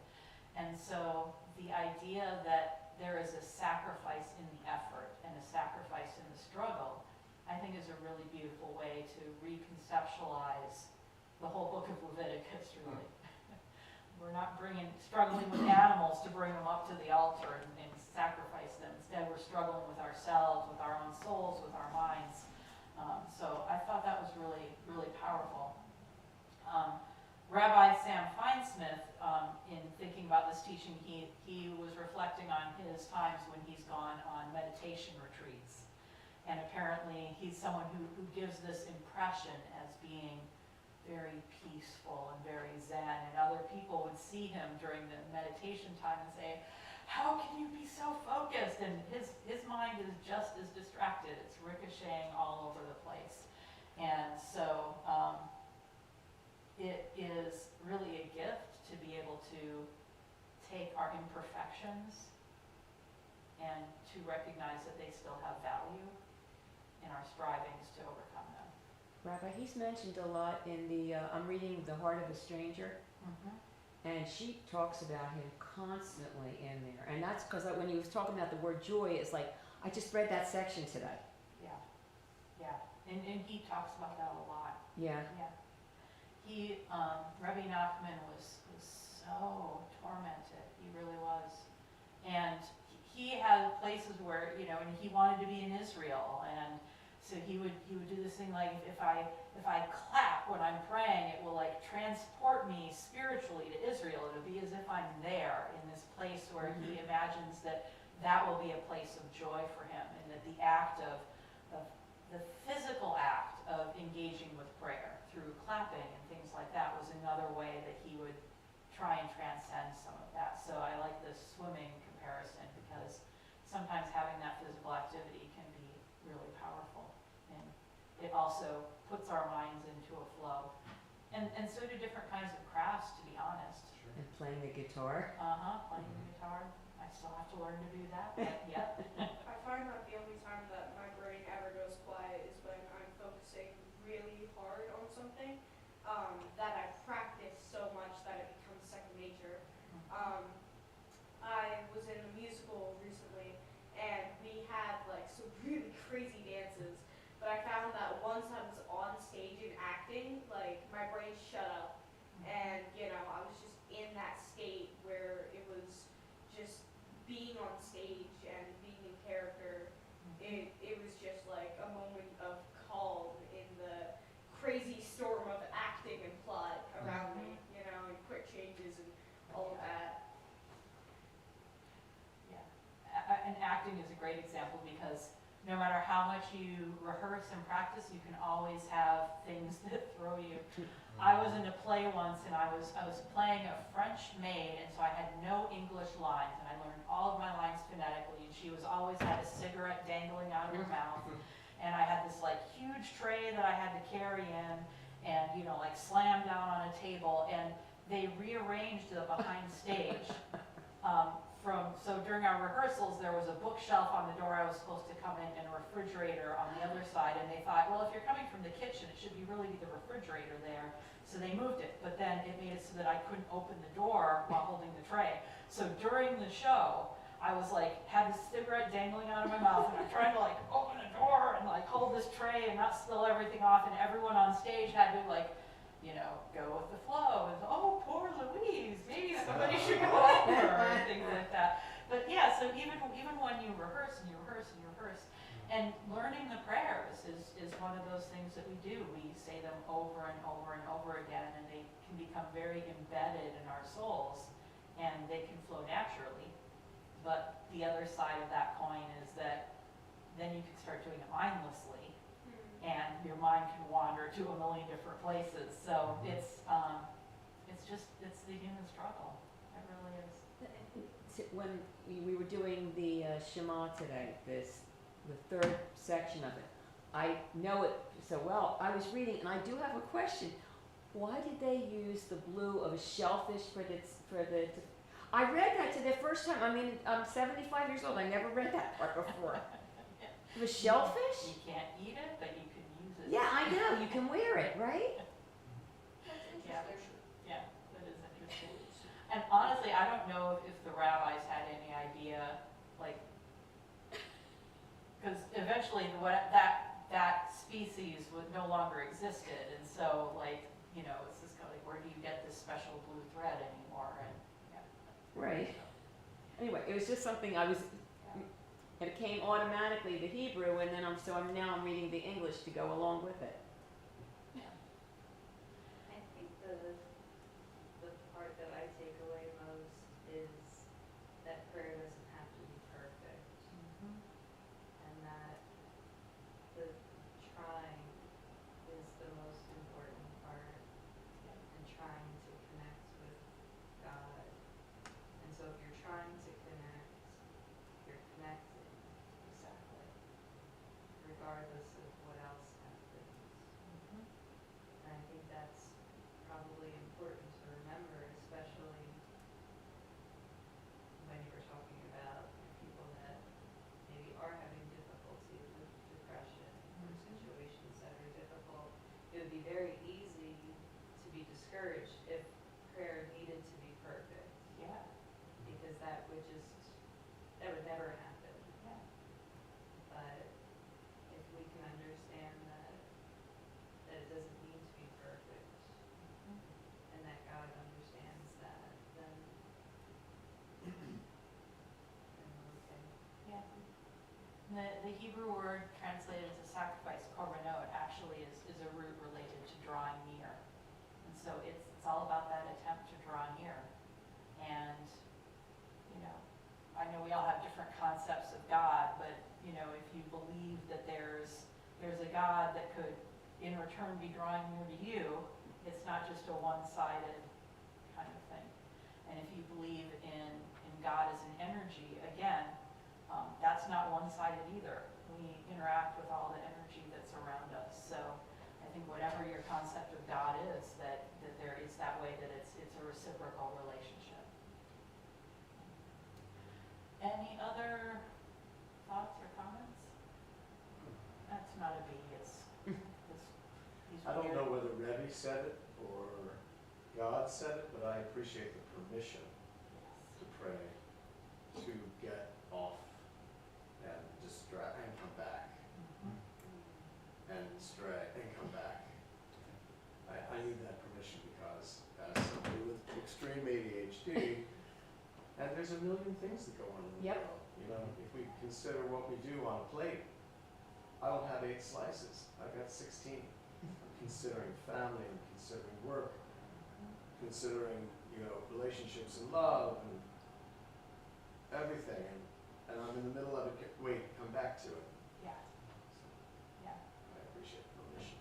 And so the idea that there is a sacrifice in the effort and a sacrifice reconceptualize the whole book of Leviticus, really. We're not struggling with animals to bring them up to the altar and sacrifice them. Instead, we're struggling with ourselves, with our own souls, with our minds. So I thought that was really, really powerful. Rabbi Sam Feinsmith, in thinking about this teaching, he was reflecting on his times when he's gone on meditation retreats. And apparently he's someone who gives this impression as being very peaceful and very zen, and other people would see him during the meditation time and say, how can you be so focused? And his mind is just as distracted. It's ricocheting all over the place. And so it is really a gift to be able to take our imperfections and to recognize that they still have value in our strivings to overcome them. Rabbi, he's mentioned a lot in the, I'm reading The Heart of a Stranger, and she talks about him constantly in there. And that's because when he was talking about the word joy, it's like, I just read that section today. Yeah. And he talks about that a lot. Yeah. He, Rabbi Nachman was so tormented. He really was. And he had places where, and he wanted to be in Israel, and so he would do this thing like, if I clap when I'm praying, it will like transport me spiritually to Israel. It'll be as if I'm there in this place where he imagines that will be a place of joy for him, and that the act of the physical act of engaging with prayer through clapping and things like that was another way that he would try and transcend some of that. So I like this swimming comparison, because sometimes having that physical activity can be really powerful. And it also puts our minds into a flow. And so do different kinds of crafts, to be honest. Sure. And playing the guitar. Playing the guitar. I still have to learn to do that, but yeah. I find that the only time that my brain ever goes quiet is when I'm focusing really hard on something that I practice so much that it becomes second nature. I was in a musical recently, and we had like some really crazy dances, but I found that once I was on stage and acting, like my brain shut up, and I was just in that state where it was just being on stage and being in character. It was just like a moment of calm in the crazy storm of acting and plot around me, and quick changes and all of that. Yeah, and acting is a great example, because no matter how much you rehearse and practice, you can always have things that throw you. I was in a play once, and I was playing a French maid, and so I had no English lines, and I learned all of my lines phonetically, and she always had a cigarette dangling out of her mouth, and I had this like huge tray that I had to carry in, and like slam down on a table, and they rearranged the behind stage. So during our rehearsals, there was a bookshelf on the door I was supposed to come in, and a refrigerator on the other side, and they thought, well, if you're coming from the kitchen, it should really be the refrigerator there. So they moved it, but then it made it so that I couldn't open the door while holding the tray. So during the show, I was like, had this cigarette dangling out of my mouth, and I'm trying to like open a door and like hold this tray and not spill everything off, and everyone on stage had to like, go with the flow, and oh, poor Louise, maybe somebody should go over, and things like that. But yeah, so even when you rehearse and you rehearse and you rehearse, and learning the prayers is one of those things that we do. We say them over and over and over again, and they can become very embedded in our souls, and they can flow naturally. But the other side of that coin is that then you can start doing it mindlessly, and your mind can wander to a million different places. So it's the human struggle. It really is. When we were doing the Shema today, the third section of it, I know it so well. I was reading, and I do have a question. Why did they use the blue of a shellfish for the? I read that to the first time. I mean, I'm 75 years old. I never read that part before. The shellfish? You can't eat it, but you can use it. Yeah, I know. You can wear it, right? Yeah, that is interesting. And honestly, I don't know if the rabbis had any idea, like, because eventually that that species would no longer existed, and so like, you know, it's just kind of like, where do you get this special blue thread anymore? And Right. Anyway, it was just something I was, and it came automatically the Hebrew, and then now I'm reading the English to go along with it. I think the part that I take away most is that prayer doesn't have to be perfect, and that the trying is the most important part, and trying to connect with God. And so if you're trying to connect, you're connecting, Exactly. regardless of what else happens. And I think that's probably important to remember, especially when you were talking about people that maybe are having difficulty with depression or situations that are difficult. It would be very easy to be discouraged if prayer needed to be perfect, Yeah. because that would never happen. Yeah. But if we can understand that it doesn't need to be perfect, and that God understands that, then we're okay. Yeah. And the Hebrew word translated as a sacrifice, korbanot, actually is a root related to drawing near. And so it's all about that attempt to draw near. And, you know, I know we all have different concepts of God, but, you know, if you believe that there's a God that could, in return, be drawing near to you, it's not just a one-sided kind of thing. And if you believe in God as an energy, again, that's not one-sided either. We interact with all the energy that's around us. So I think whatever your concept of God is, that there is that way, that it's a reciprocal relationship. Any other thoughts or comments? That's not a B, it's these I don't weird- know whether Rebbe said it or God said it, but I appreciate the permission to pray, to get off and distract and come back, and stray and come back. I need that permission because as somebody with extreme ADHD, and there's a million things that go on in the Yep. world. You know, if we consider what we do on a plate, I don't have 8 slices. I've got 16. I'm considering family, I'm considering work, considering, you know, relationships and love and everything. And I'm in the middle of it. Wait, come back to it. Yeah, yeah. I appreciate the permission.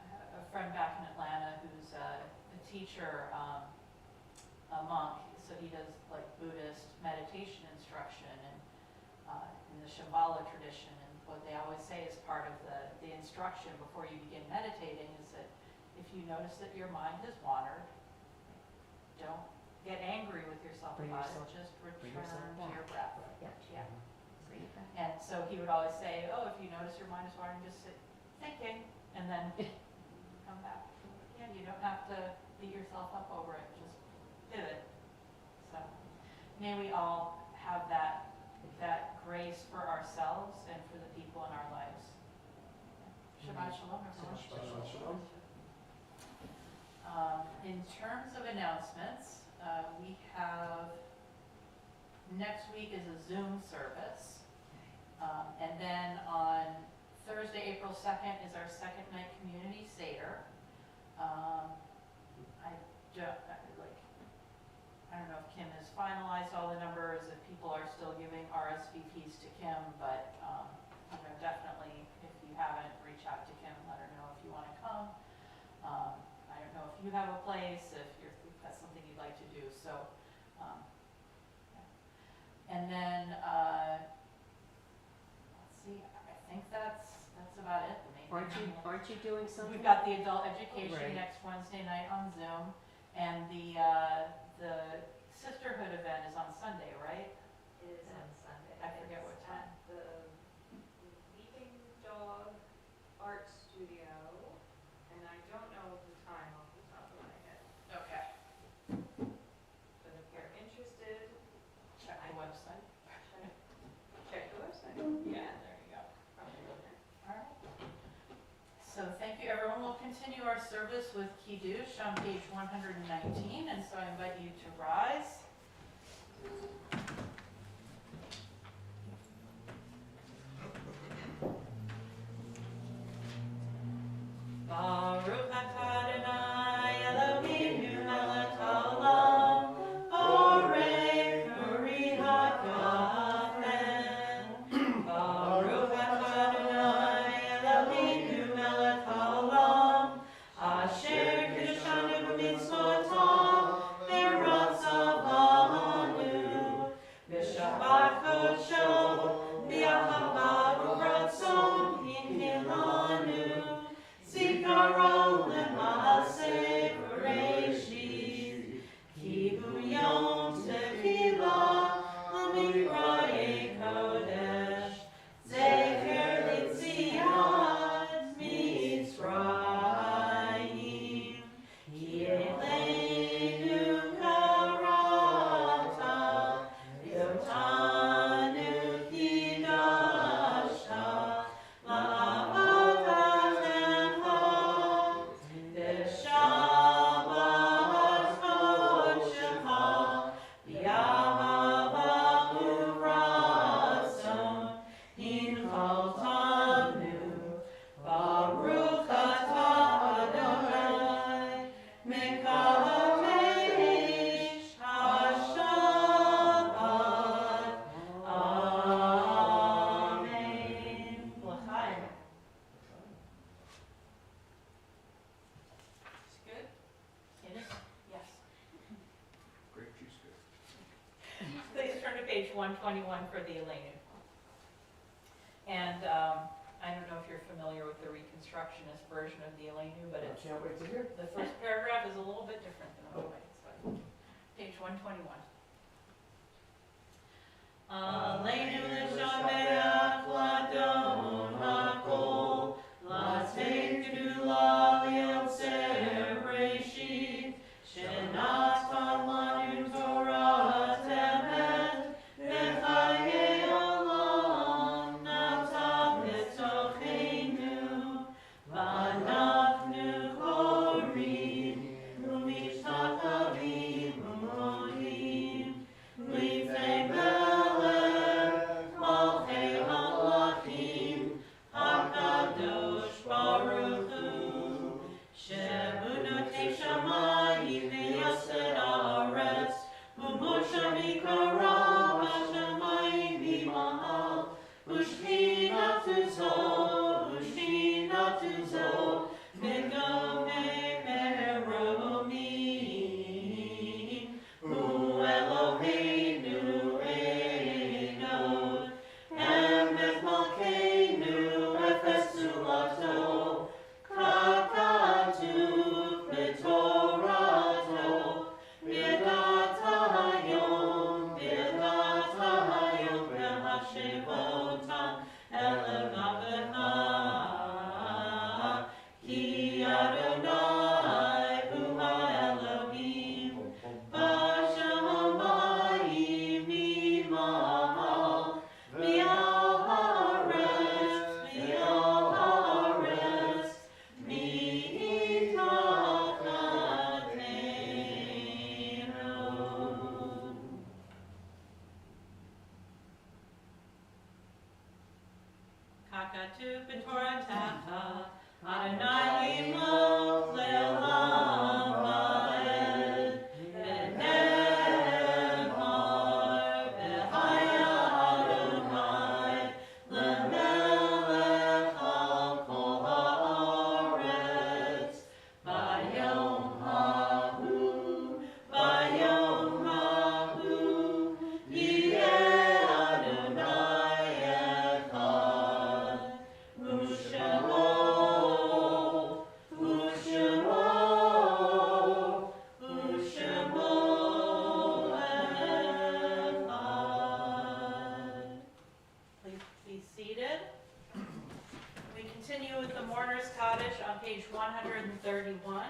I have a friend back in Atlanta who's a teacher, a monk, so he does like Buddhist meditation instruction and in the Shambhala tradition. And what they always say is part of the instruction before you begin meditating is that if you notice that your mind has wandered, don't get angry with yourself Bring about yourself- it, just bring return yourself to back. your breath. Yeah. Yeah. Bring it back. And so he would always say, oh, if you notice your mind is wandering, just sit thinking, and then come back. Yeah, you don't have to beat yourself up over it, just pivot. So may we all have that grace for ourselves and for the people in our lives. Shabbat shalom, everyone. Shabbat shalom. In terms of announcements, we have, next week is a Zoom service. And then on Thursday, April 2nd is our second night community Seder. I don't know if Kim has finalized all the numbers, if people are still giving RSVPs to Kim, but, you know, definitely, if you haven't, reach out to Kim and let her know if you want to come. I don't know if you have a place, if that's something you'd like to do, so, yeah. And then, let's see, I think that's about it. The main thing. Aren't you doing something? We've got the adult education Right. next Wednesday night on Zoom, and the sisterhood event is on Sunday, right? It is on Sunday. I forget what It's time. at the Leaping Dog Art Studio, and I don't know the time off the top of my head. Okay. But if you're interested, Check the website. check the website. Yeah, there you go. Probably go there. All right. continue our service with Kiddush on page 119, and so I invite you to rise. Baruch atah Adonai Eloheinu melech haolam, borei peri hagafen. Baruch atah Adonai Eloheinu melech haolam, asher kiddushanu b'mitzvotav v'ratzavanu, b'shabbat kodsho b'ahavah u'ratzon hinhilanu. Zikaron lema'aseh Bereshit, kibu yom tekilah l'mikrayei kodesh, zecher l'tziat Mitzrayim, ki eleinu karata, v'otanu kidashta, Grape juice good. Please turn to page 121 for the Elenu. And I don't know if you're familiar with the Reconstructionist version of the Elenu, but I it's, can't wait to hear. the first paragraph is a little bit different than other ways. But page 121. Aleinu l'shameach l'adon hakol, l'atei gedula li'yotzer Bereshit, shenatan lanu Torah emet, v'chayei olam nata b'tocheinu, v'anachnu korim, u'mishtachavim u'modim, l'ifnei melech malchei hamlachim, hakadosh baruch hu, shemunotei shamayim v'yaseh haaretz, u'moshav yikaram hashamayim v'mahal, u'shchinatu zo, u'shchinatu zo, v'gomei meromim, hu Eloheinu einod, emet malkeinu efes tzulato, kakatu b'torato, v'yadat hayom, v'yadat hayom, v'hashevotam elevavecha, ki Adonai hu ha'Elohim, b'shamayim v'mahal, v'al haaretz, mitachtateinu. Kakatu b'Torah tata, Adonai imloch le'olam va'ed, v'nemar v'haya Adonai, le'melech al kol haaretz, b'yom hahu, yireh Adonai echad, u'shemo echad. Please be seated. We continue with the Mourner's Kaddish on page 131.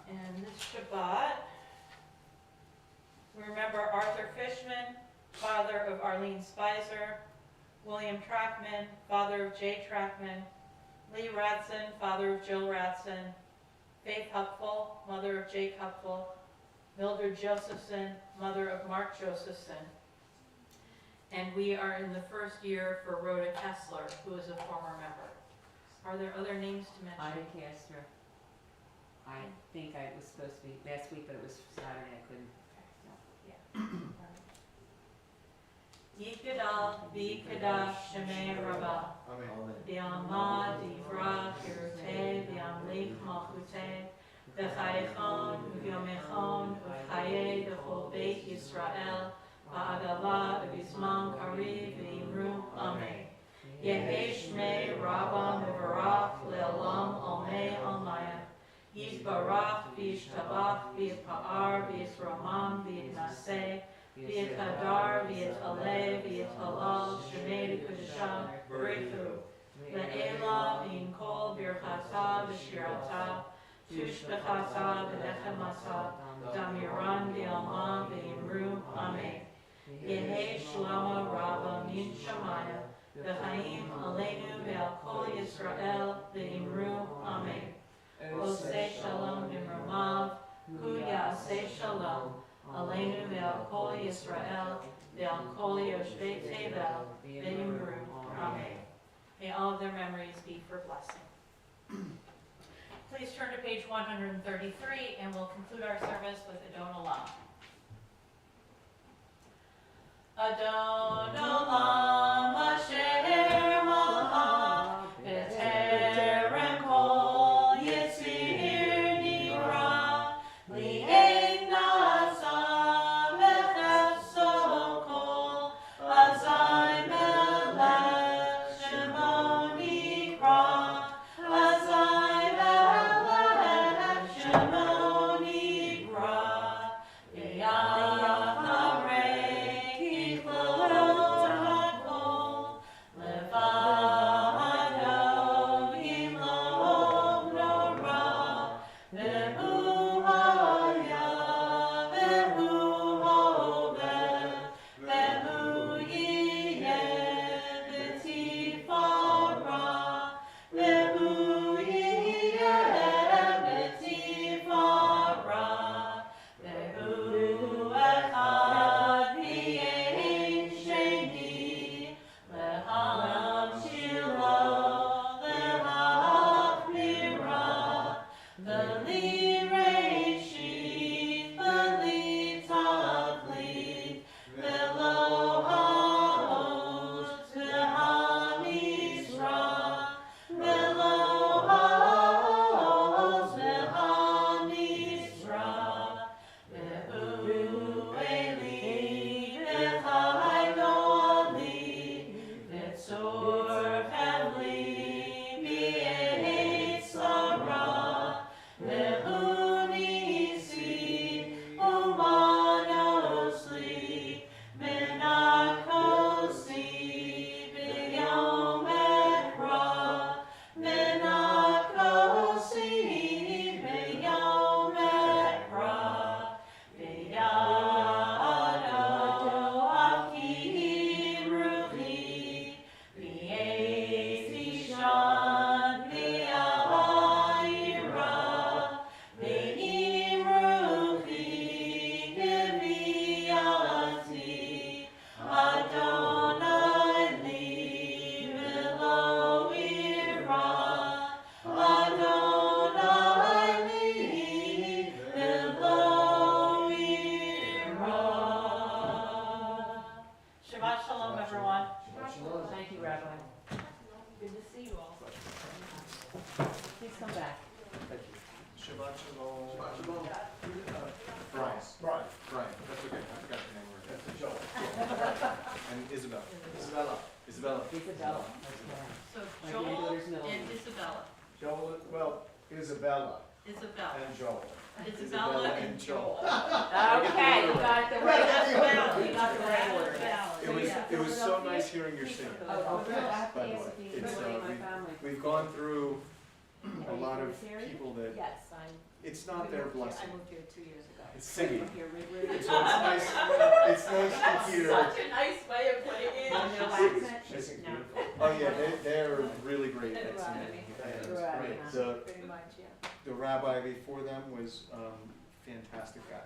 And this Shabbat, we remember Arthur Fishman, father of Arlene Spicer, William Trackman, father of Jay Trackman, Lee Ratson, father of Jill Ratson, Faith Hupful, mother of Jake Hupful, Mildred Josephson, mother of Mark Josephson. And we are in the first year for Rhoda Kessler, who is a former member. Are there other names to mention? Ida Castro. I think I was supposed to be last week, but it was Saturday, I couldn't. Yikadal, Bikadash, Shemei Rabbah. Amen. Bi'alma, Divra, Kirute, Bi'amlik, Malchute, V'chayechon, V'yomechon, V'chaye, V'chol Beit Yisrael, V'agala, V'bizman Kariv, V'imru, Amen. Yehi Shmei Rabba Mevarach, Le'olam, Olmei, Olmaya. Yisbarach, V'yishtabach, V'yitpa'ar, V'yisramam, V'yitnaseh, V'yitadar, V'yitaleh, V'yitalal, Shemei V'kudashah, Breakthrough. Le'ela, V'yinkol, Birchata, V'shirata, Tushbechata, V'nechemata, Damiran, V'yalma, V'yimru, Amen. Yehi Shlama Rabba Min Shamaya, V'chaim Aleinu Ve'al Kol Yisrael, V'yimru, Amen. Oseh Shalom Nimramav, Hu Ya'aseh Shalom, Aleinu Ve'al Kol Yisrael, Ve'al Kol Yoshvei Tevel, V'yimru, Amen. May all of their memories be for blessing. Please turn to page 133 and we'll conclude our service with Adon Olam. Adon Olam Asher Malach B'terem Kol Yitzir Nira Li'ein Nasa V'cheso Kol Azai Melech Shemo Nikra Azai Melech Shemo Nikra Shabbat shalom. Shabbat shalom. Brian. Brian. Brian, that's okay, I forgot your name already. That's Joel. And Isabel. Isabella. Isabella. Isabella. So My Joel granddaughter's middle and name. Isabella. Joel, well, Isabella Isabella. and Joel. Isabella and Joel. Okay, you got the right, That's valid. you got the right order. It was so nice hearing your singing. Oh, Okay. I have to By the ask way, if you it's, know any of my we- family. We've gone through Are a you lot from of this area? people that, Yes, I'm. it's not their blessing. I moved here 2 years ago. It's singing. From here, right, So it's nice, it's nice to hear. a nice way of putting it. No accent? She sings No. beautiful. Oh yeah, they're really great at Deuteronomy. Yeah, that's Deuteronomy, great. The, pretty much, yeah. the rabbi before them was, fantastic guy.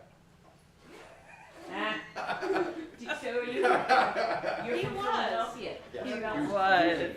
So you're He from was. Philadelphia. Yes. You're He not- was- he was a